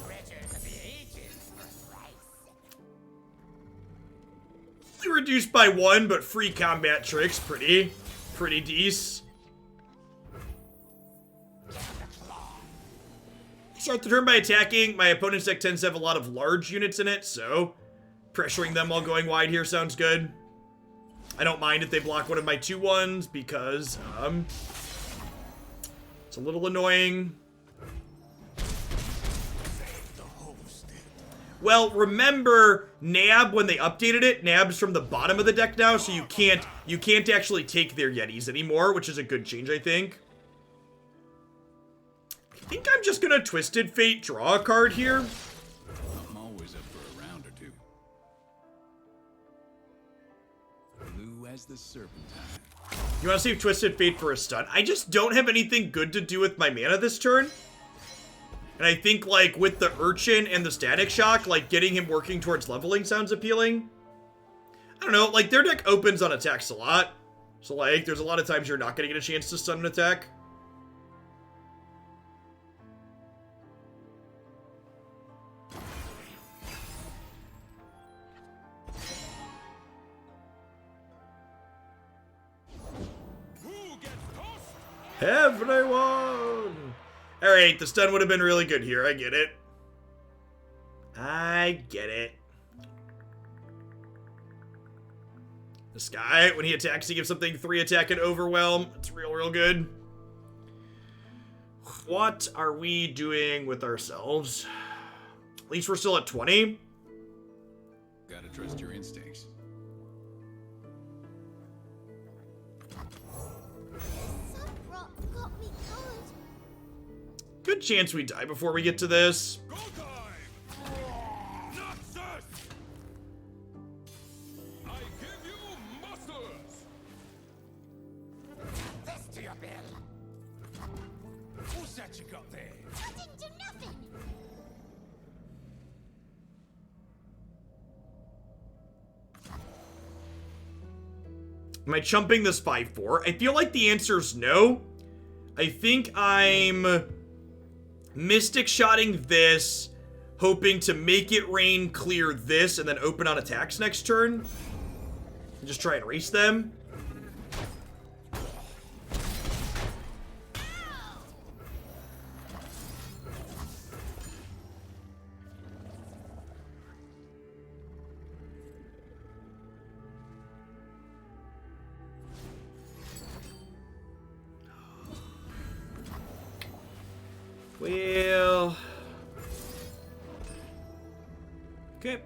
Treasures of the ages for price. Reduced by 1, but free combat tricks. Pretty decent. Start the turn by attacking. My opponent's deck tends to have a lot of large units in it, so pressuring them while going wide here sounds good. I don't mind if they block one of my 2/1s because it's a little annoying. Well, remember Nab when they updated it? Nab's from the bottom of the deck now, so you can't actually take their Yetis anymore, which is a good change, I think. I think I'm just gonna Twisted Fate draw a card here. I'm always up for a round or two. Blue as the serpentine. You want to save Twisted Fate for a stun? I just don't have anything good to do with my mana this turn. And I think, like, with the Urchin and the Static Shock, like, getting him working towards leveling sounds appealing. I don't know, like, their deck opens on attacks a lot. So, like, there's a lot of times you're not going to get a chance to stun an attack. Everyone! Alright, the stun would have been really good here. I get it. This guy, when he attacks, he gives something 3 attack and overwhelm. It's real good. What are we doing with ourselves? At least we're still at 20. Gotta trust your instincts. Good chance we die before we get to this. Go time! Nonsense! I give you muscles! This to your bill! Who's that you got there? I didn't do nothing! Am I chumping this 5/4? I feel like the answer is no. I think I'm Mystic Shotting this, hoping to make it rain, clear this, and then open on attacks next turn. And just try and race them. Well, okay.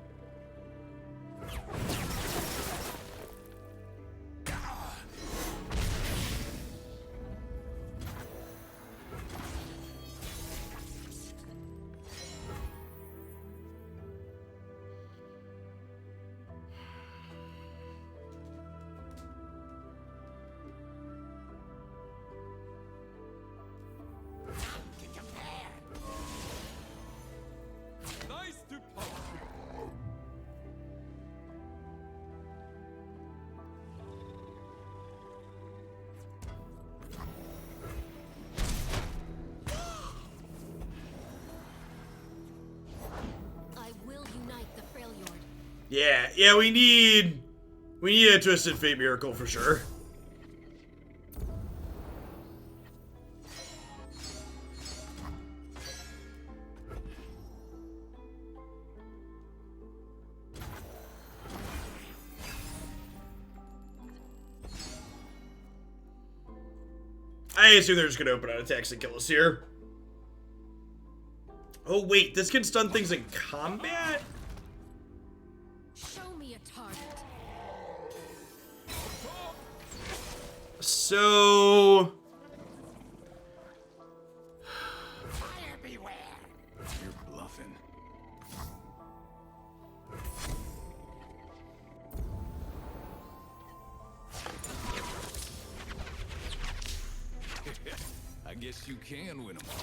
Yeah, we need a Twisted Fate miracle for sure. I assume they're just gonna open out attacks and kill us here. Oh wait, this can stun things in combat? Show me a target. So... Fire beware. You're bluffing. I guess you can win them all.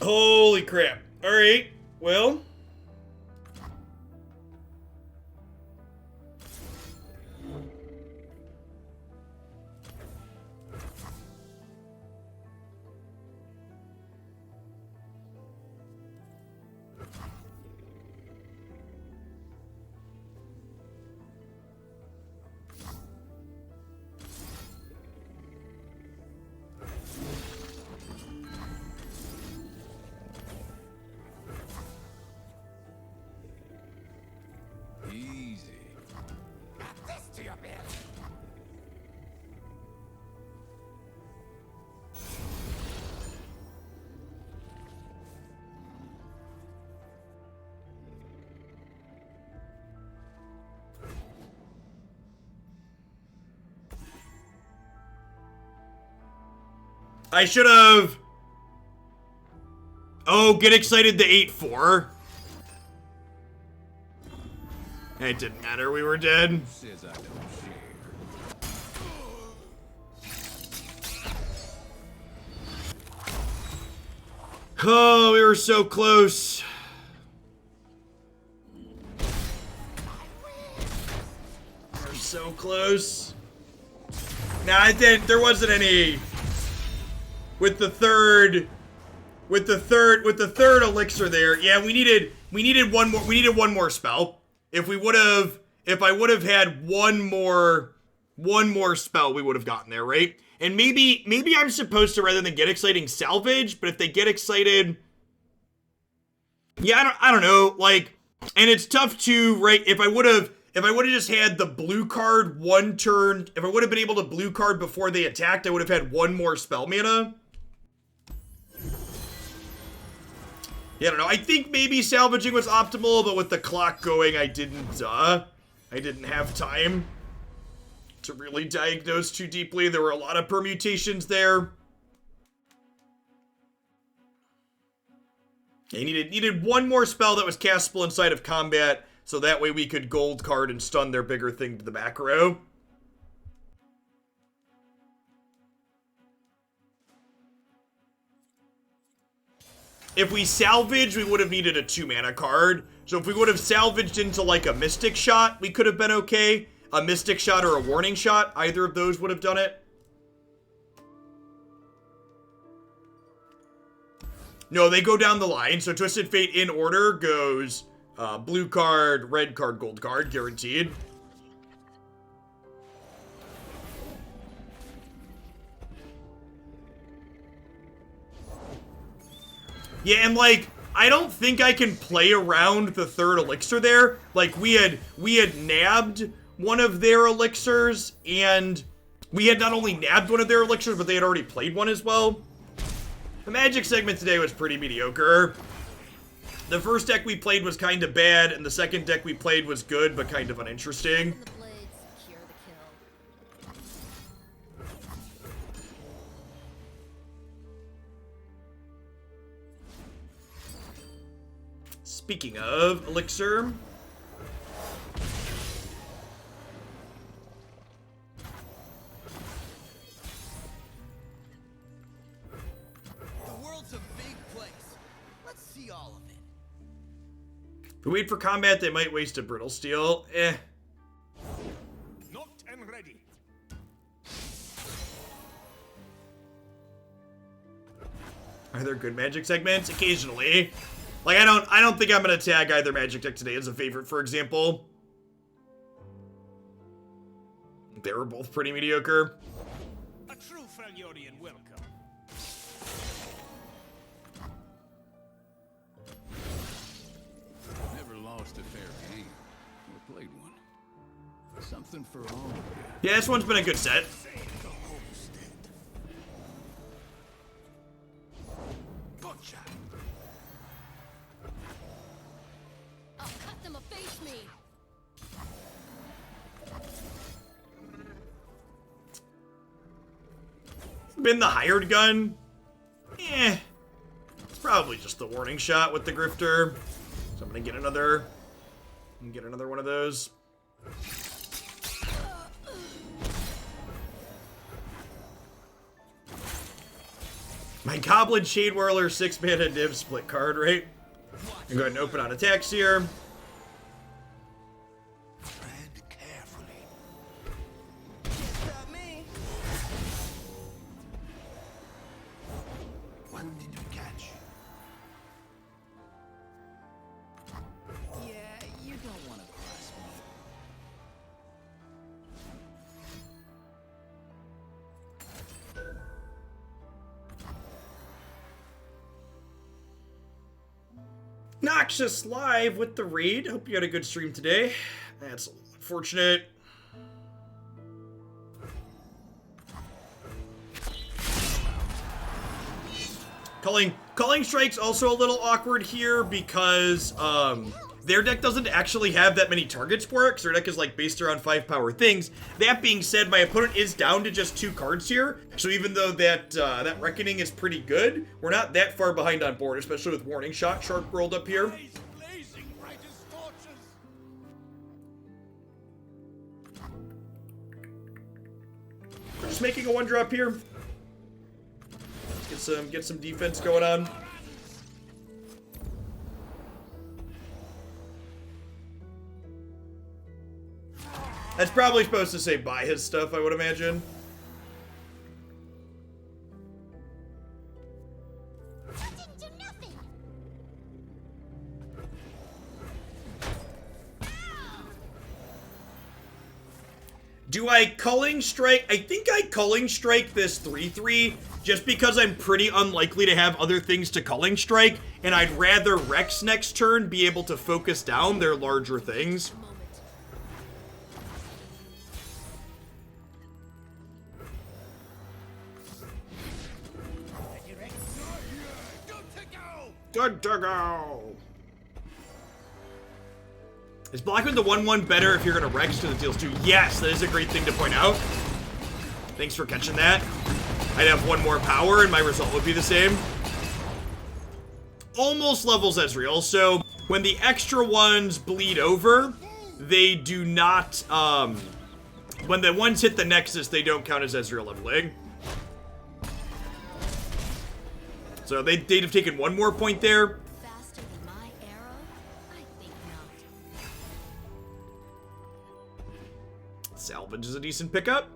Holy crap. Alright, well... Easy. Add this to your bill. I should have... Oh, get excited the 8-4. It didn't matter, we were dead. Says I don't share. Oh, we were so close. We were so close. Nah, I didn't. There wasn't any. With the third elixir there. Yeah, we needed one more spell. If I would have had one more spell, we would have gotten there, right? And maybe I'm supposed to, rather than get exciting, salvage, but if they get excited, yeah, I don't know, like, and it's tough to, right, if I would have just had the blue card one turn, if I would have been able to blue card before they attacked, I would have had one more spell mana. Yeah, I don't know. I think maybe salvaging was optimal, but with the clock going, I didn't have time to really diagnose too deeply. There were a lot of permutations there. I needed one more spell that was castable inside of combat, so that way we could gold card and stun their bigger thing to the back row. If we salvaged, we would have needed a 2-mana card. So if we would have salvaged into like a Mystic Shot, we could have been okay. A Mystic Shot or a Warning Shot, either of those would have done it. No, they go down the line. So Twisted Fate in order goes blue card, red card, gold card, guaranteed. Yeah, and like, I don't think I can play around the third elixir there. Like, we had nabbed one of their elixirs, and we had not only nabbed one of their elixirs, but they had already played one as well. The Magic segment today was pretty mediocre. The first deck we played was kind of bad, and the second deck we played was good, but kind of uninteresting. The blades secure the kill. Speaking of elixir, The world's a big place. Let's see all of it. if we wait for combat, they might waste a brittle steel. Knocked and ready. Are there good magic segments? Occasionally. Like, I don't think I'm gonna tag either magic deck today as a favorite, for example. They were both pretty mediocre. A true Freljordian welcome. Never lost a fair game. Or played one. Something for all of you. Yeah, this one's been a good set. Save the homestead. Gotcha. I'll cut them a face me. Been the hired gun? Eh. It's probably just the warning shot with the grifter. So I'm gonna get another one of those. My Goblin Shade Whirler 6-mana div split card, right? I'm going to open on attacks here. Tread carefully. Stop me. What did you catch? Yeah, you don't want to cross me. Noxious live with the raid. Hope you had a good stream today. That's a little unfortunate. Culling Strike's also a little awkward here because their deck doesn't actually have that many targets for it, because their deck is like based around 5-power things. That being said, my opponent is down to just 2 cards here, so even though that Reckoning is pretty good, we're not that far behind on board, especially with Warning Shot Shark rolled up here. Eyes blazing bright as torches. We're just making a 1-drop here. Get some defense going on. That's probably supposed to say buy his stuff, I would imagine. That didn't do nothing. Do I Culling Strike? I think I Culling Strike this 3/3 just because I'm pretty unlikely to have other things to Culling Strike, and I'd rather Rex next turn be able to focus down their larger things. Moment. Good to go. Is blocking the 1/1 better if you're gonna Rex to the deals 2? Yes, that is a great thing to point out. Thanks for catching that. I'd have 1 more power and my result would be the same. Almost levels Ezreal, so when the extra ones bleed over, they do not, when the ones hit the Nexus, they don't count as Ezreal leveling. So they'd have taken 1 more point there. Faster than my arrow? I think not. Salvage is a decent pickup.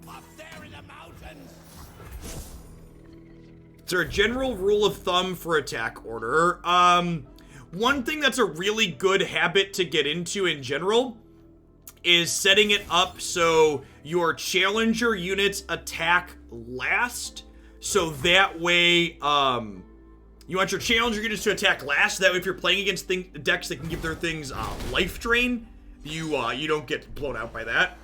Up there in the mountains. Is there a general rule of thumb for attack order? One thing that's a really good habit to get into in general is setting it up so your challenger units attack last. So that way, you want your challenger units to attack last. That way, if you're playing against decks that can give their things life drain, you don't get blown out by that.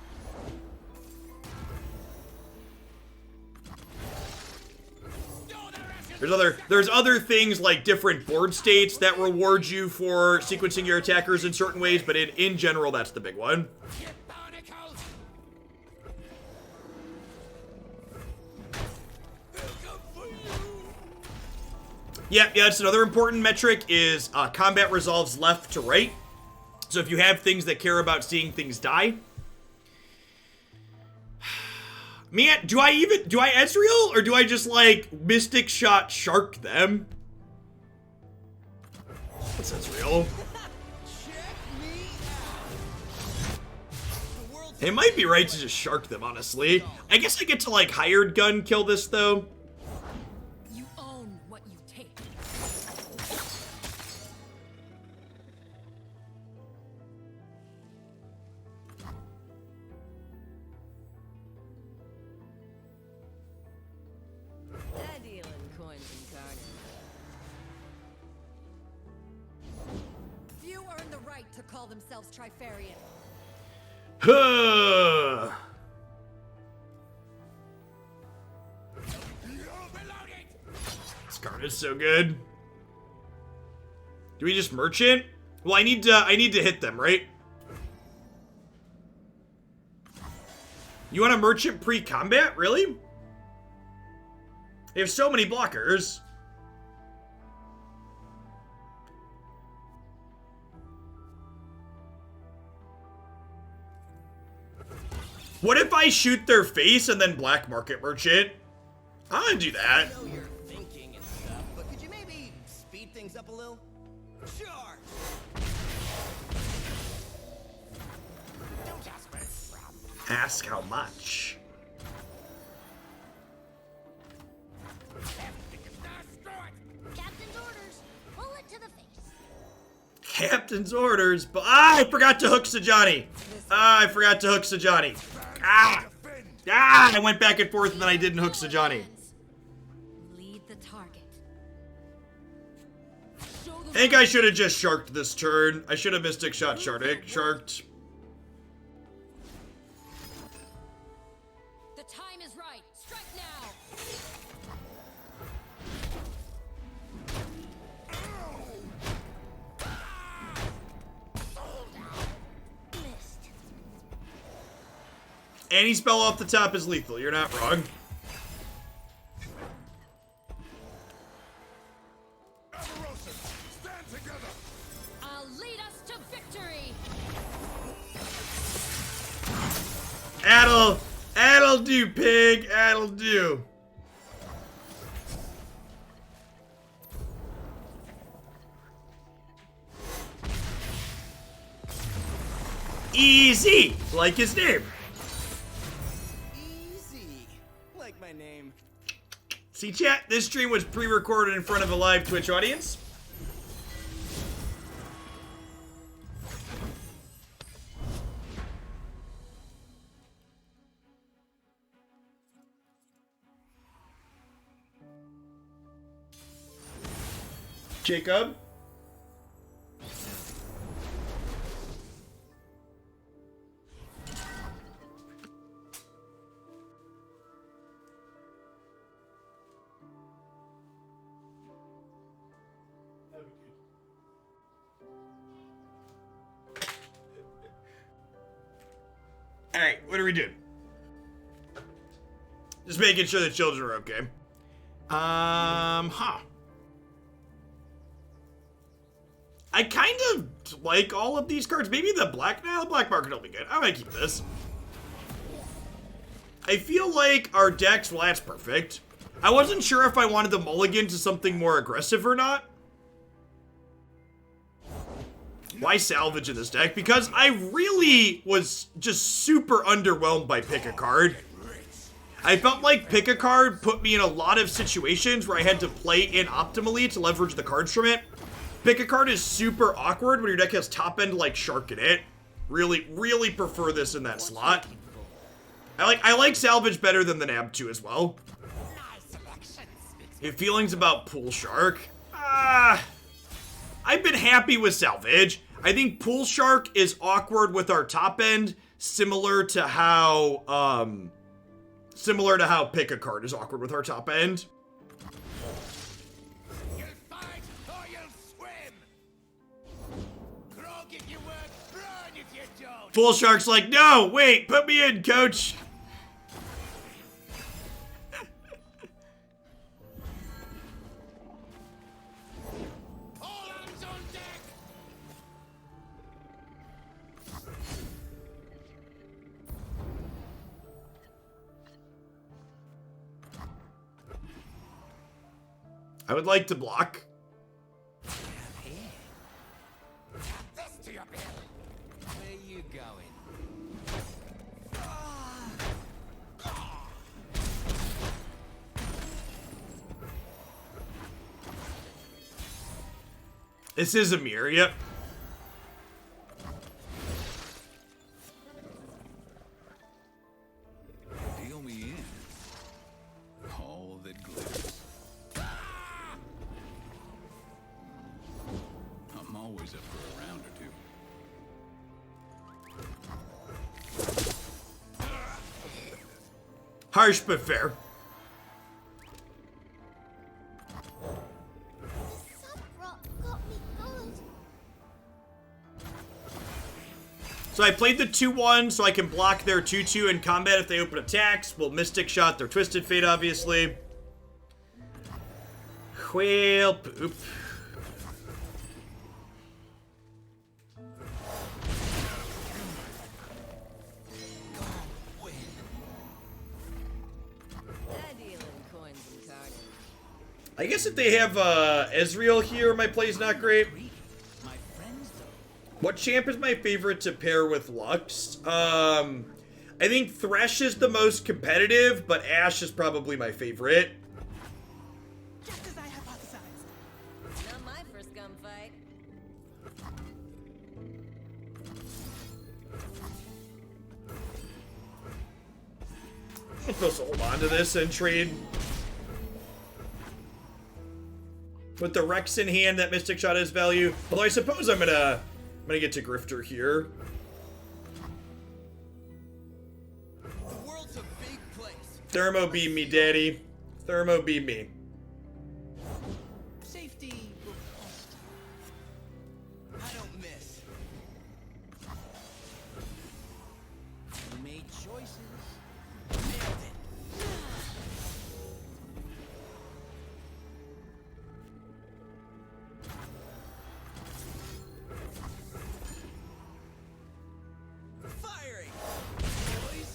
There's other things like different board states that reward you for sequencing your attackers in certain ways, but in general, that's the big one. Get barnacles. They'll come for you. Yeah, that's another important metric is combat resolves left to right. So if you have things that care about seeing things die. Man, do I Ezreal or do I just like Mystic Shot Shark them? What's Ezreal? Check me out. The world's It might be right to just Shark them, honestly. I guess I get to like Hired Gun kill this though. You to call themselves Trifarian. Huh. This card is so good. Do we just merchant? Well, I need to hit them, right? You want a merchant pre-combat? Really? They have so many blockers. What if I shoot their face and then black market merchant? I'm gonna do that. I know you're thinking and stuff, but could you maybe speed things up a little? Sure. Don't ask where it's from. Ask how much. Captain's orders. Pull it to the face. Captain's orders, but I forgot to hook Sajani. I forgot to hook Sajani. I went back and forth and then I didn't hook Sajani. Lead the target. I think I should have just sharked this turn. I should have Mystic Shot sharked. The time is right. Strike now. Missed. Any spell off the top is lethal. You're not wrong. Stand together. I'll lead us to victory. That'll do, pig. That'll do. Easy, like his name. Easy. Like my name. See, chat, this stream was pre-recorded in front of a live Twitch audience. Jacob? Alright, what are we doing? Just making sure the children are okay. I kind of like all of these cards. Maybe the black market will be good. I'm gonna keep this. I feel like our decks, well, that's perfect. I wasn't sure if I wanted the mulligan to something more aggressive or not. Why salvage in this deck? Because I really was just super underwhelmed by pick a card. I felt like pick a card put me in a lot of situations where I had to play in optimally to leverage the cards from it. Pick a card is super awkward when your deck has top end like Shark in it. Really prefer this in that slot. I like salvage better than the Nab 2 as well. Your feelings about Pool Shark? I've been happy with salvage. I think Pool Shark is awkward with our top end, similar to how pick a card is awkward with our top end. You'll fight or you'll swim. Grog if you work, run if you don't. Pool Shark's like, no, wait, put me in, coach. All hands on deck. I would like to block. This to your bill. Where you going? This is a mirror, yep. Deal me in. All that glitters. I'm always up for a round or two. Harsh but fair. Sup got me good. So I played the 2-1 so I can block their 2-2 in combat if they open attacks. We'll Mystic Shot their Twisted Fate, obviously. Well, poop. I deal in coins and carnage. I guess if they have Ezreal here, my play's not great. My friends, though. What champ is my favorite to pair with Lux? I think Thresh is the most competitive, but Ashe is probably my favorite. Just as I hypothesized. Not my first gunfight. I'm supposed to hold on to this and trade. With the Rex in hand, that Mystic Shot has value. Although I suppose I'm gonna get to Grifter here. The world's a big place. Thermo beam me, daddy. Thermo beam me. Safety will cost you. I don't miss. You made choices. Nailed it. Firing. Boys.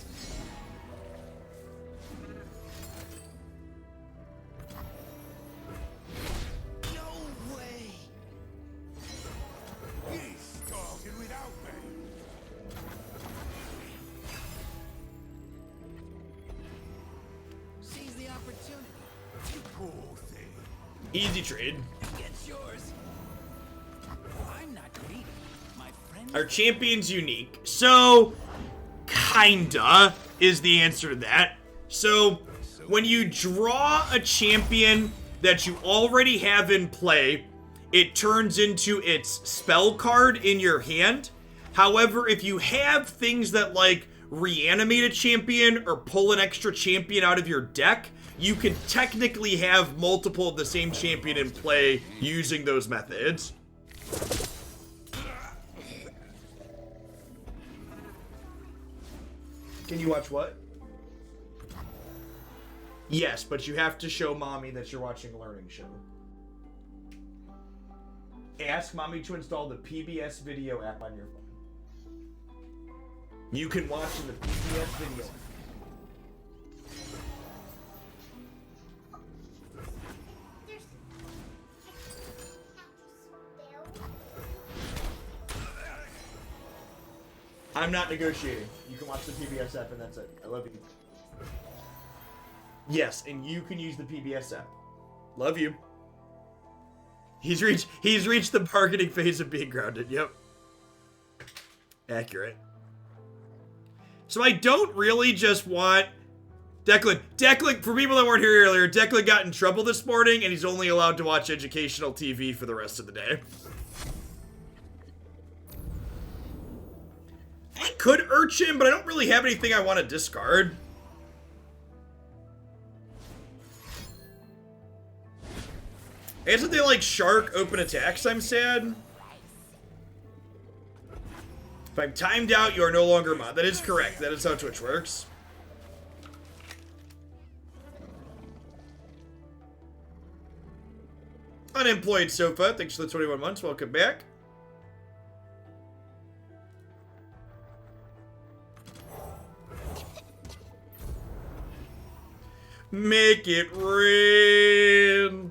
No way. He's stalking without me. Seize the opportunity. You poor thing. Easy trade. Get yours. I'm not greedy. My friends. Our champion's unique. So, kinda is the answer to that. So, when you draw a champion that you already have in play, it turns into its spell card in your hand. However, if you have things that like reanimate a champion or pull an extra champion out of your deck, you can technically have multiple of the same champion in play using those methods. Can you watch what? Yes, but you have to show mommy that you're watching a learning show. Ask mommy to install the PBS video app on your phone. You can watch in the PBS video app. I'm not negotiating. You can watch the PBS app and that's it. I love you. Yes, and you can use the PBS app. Love you. He's reached the bargaining phase of being grounded. Yep. Accurate. So I don't really just want Declan, for people that weren't here earlier, Declan got in trouble this morning and he's only allowed to watch educational TV for the rest of the day. I could Urchin, but I don't really have anything I want to discard. I guess if they like Shark open attacks, I'm sad. If I'm timed out, you are no longer mod. That is correct. That is how Twitch works. Unemployed Sofa, thanks for the 21 months. Welcome back. Make it rain.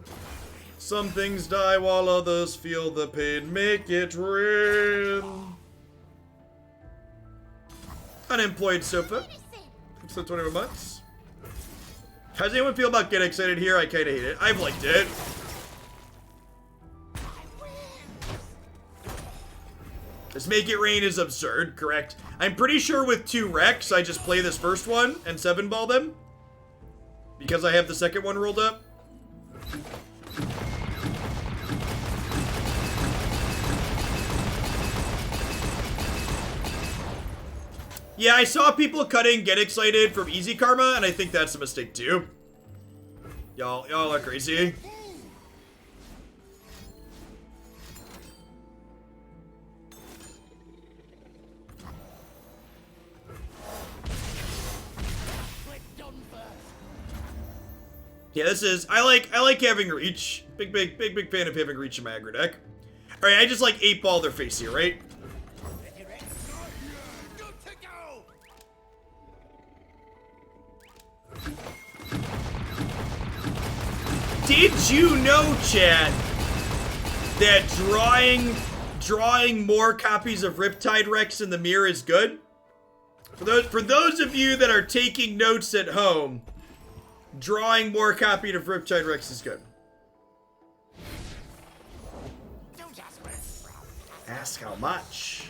Some things die while others feel the pain. Make it rain. Unemployed Sofa. Thanks for the 21 months. How does anyone feel about Get Excited here? I kind of hate it. I've liked it. This Make It Rain is absurd, correct? I'm pretty sure with 2 Rex, I just play this first one and 7-ball them. Because I have the second one rolled up. Yeah, I saw people cutting Get Excited from Easy Karma, and I think that's a mistake too. Y'all are crazy. Yeah, this is, I like having reach. Big fan of having reach in my aggro deck. Alright, I just like 8-ball their face here, right? Did you know, chat, that drawing more copies of Riptide Rex in the mirror is good? For those of you that are taking notes at home, drawing more copies of Riptide Rex is good. Ask how much.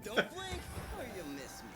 Don't blink or you'll miss me.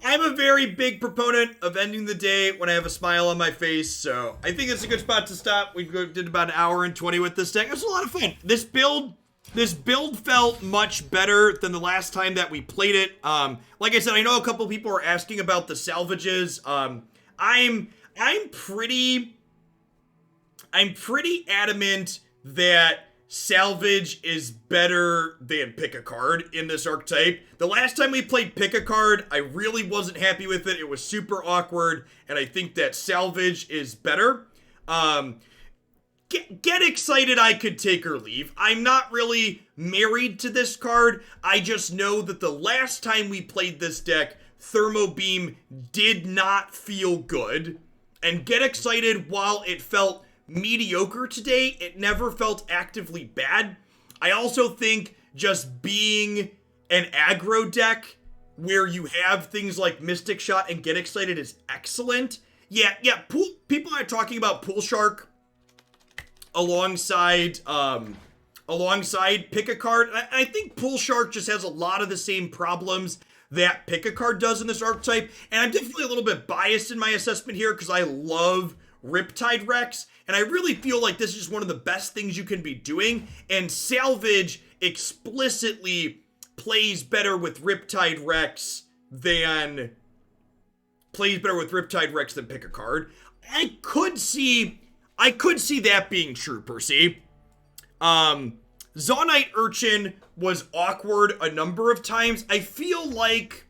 I'm a very big proponent of ending the day when I have a smile on my face, so I think it's a good spot to stop. We did about an hour and 20 with this deck. It was a lot of fun. This build felt much better than the last time that we played it. Like I said, I know a couple people are asking about the salvages. I'm pretty adamant that salvage is better than pick a card in this archetype. The last time we played pick a card, I really wasn't happy with it. It was super awkward, and I think that salvage is better. Get excited, I could take or leave. I'm not really married to this card. I just know that the last time we played this deck, Thermo Beam did not feel good. And get excited, while it felt mediocre today, it never felt actively bad. I also think just being an aggro deck where you have things like Mystic Shot and Get Excited is excellent. Yeah, people are talking about Pool Shark alongside Pick a Card. I think Pool Shark just has a lot of the same problems that Pick a Card does in this archetype, and I'm definitely a little bit biased in my assessment here because I love Riptide Rex, and I really feel like this is just one of the best things you can be doing, and Salvage explicitly plays better with Riptide Rex than Pick a Card. I could see that being true, Percy. Zaunite Urchin was awkward a number of times. I feel like,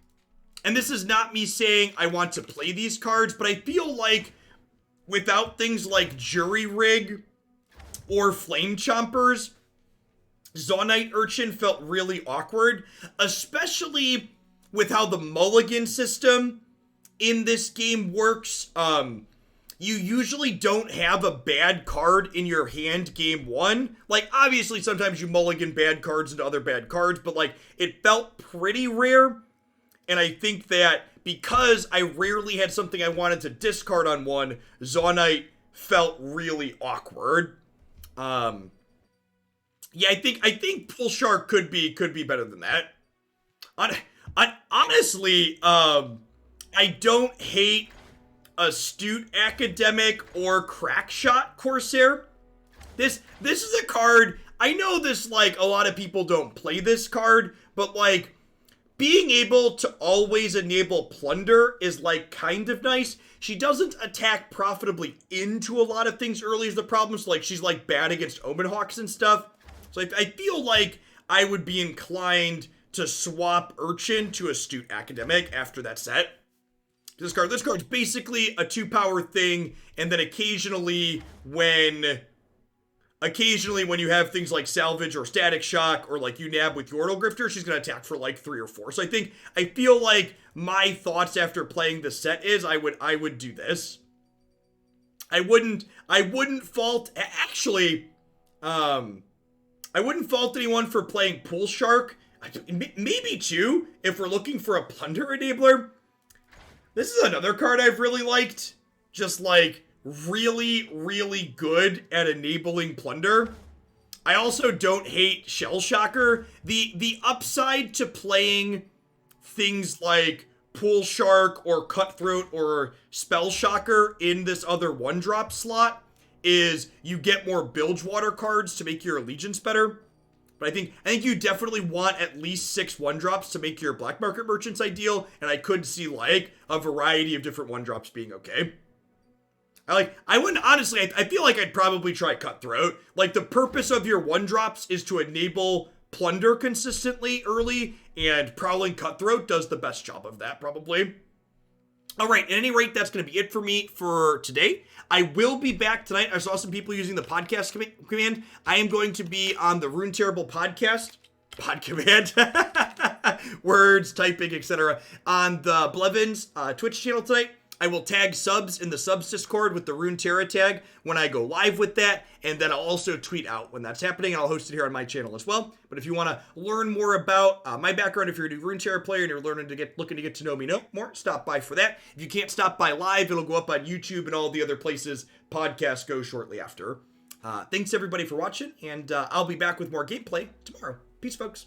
and this is not me saying I want to play these cards, but I feel like without things like Jury Rig or Flame Chompers, Zaunite Urchin felt really awkward, especially with how the mulligan system in this game works. You usually don't have a bad card in your hand game one. Like, obviously, sometimes you mulligan bad cards into other bad cards, but, like, it felt pretty rare. And I think that because I rarely had something I wanted to discard on one, Zaunite felt really awkward. Yeah, I think Pool Shark could be better than that. Honestly, I don't hate Astute Academic or Crackshot Corsair. This is a card, I know this, like, a lot of people don't play this card, but, like, being able to always enable Plunder is, like, kind of nice. She doesn't attack profitably into a lot of things early is the problem, so, like, she's, like, bad against Omen Hawks and stuff. So I feel like I would be inclined to swap Urchin to Astute Academic after that set. This card's basically a 2-power thing, and then occasionally when occasionally when you have things like salvage or static shock or like you nab with Yordle Grifter, she's going to attack for like 3 or 4. So I feel like my thoughts after playing the set is I would do this. I wouldn't fault, actually, I wouldn't fault anyone for playing Pool Shark. Maybe too, if we're looking for a Plunder Enabler. This is another card I've really liked. Just like really, really good at enabling Plunder. I also don't hate Shell Shocker. The upside to playing things like Pool Shark or Cutthroat or Spell Shocker in this other 1-drop slot is you get more Bilgewater cards to make your allegiance better. But I think you definitely want at least 6 1-drops to make your black market merchants ideal, and I could see like a variety of different 1-drops being okay. I wouldn't, honestly, I feel like I'd probably try Cutthroat. Like, the purpose of your 1-drops is to enable Plunder consistently early, and Prowling Cutthroat does the best job of that, probably. Alright, at any rate, that's going to be it for me for today. I will be back tonight. I saw some people using the podcast command. I am going to be on the Runeterra podcast. Pod command. Words, typing, etc. On the Blevins Twitch channel tonight. I will tag subs in the subs Discord with the Runeterra tag when I go live with that, and then I'll also tweet out when that's happening, and I'll host it here on my channel as well. But if you want to learn more about my background, if you're a new Runeterra player and you're looking to get to know me more, stop by for that. If you can't stop by live, it'll go up on YouTube and all the other places podcasts go shortly after. Thanks everybody for watching, and I'll be back with more gameplay tomorrow. Peace, folks.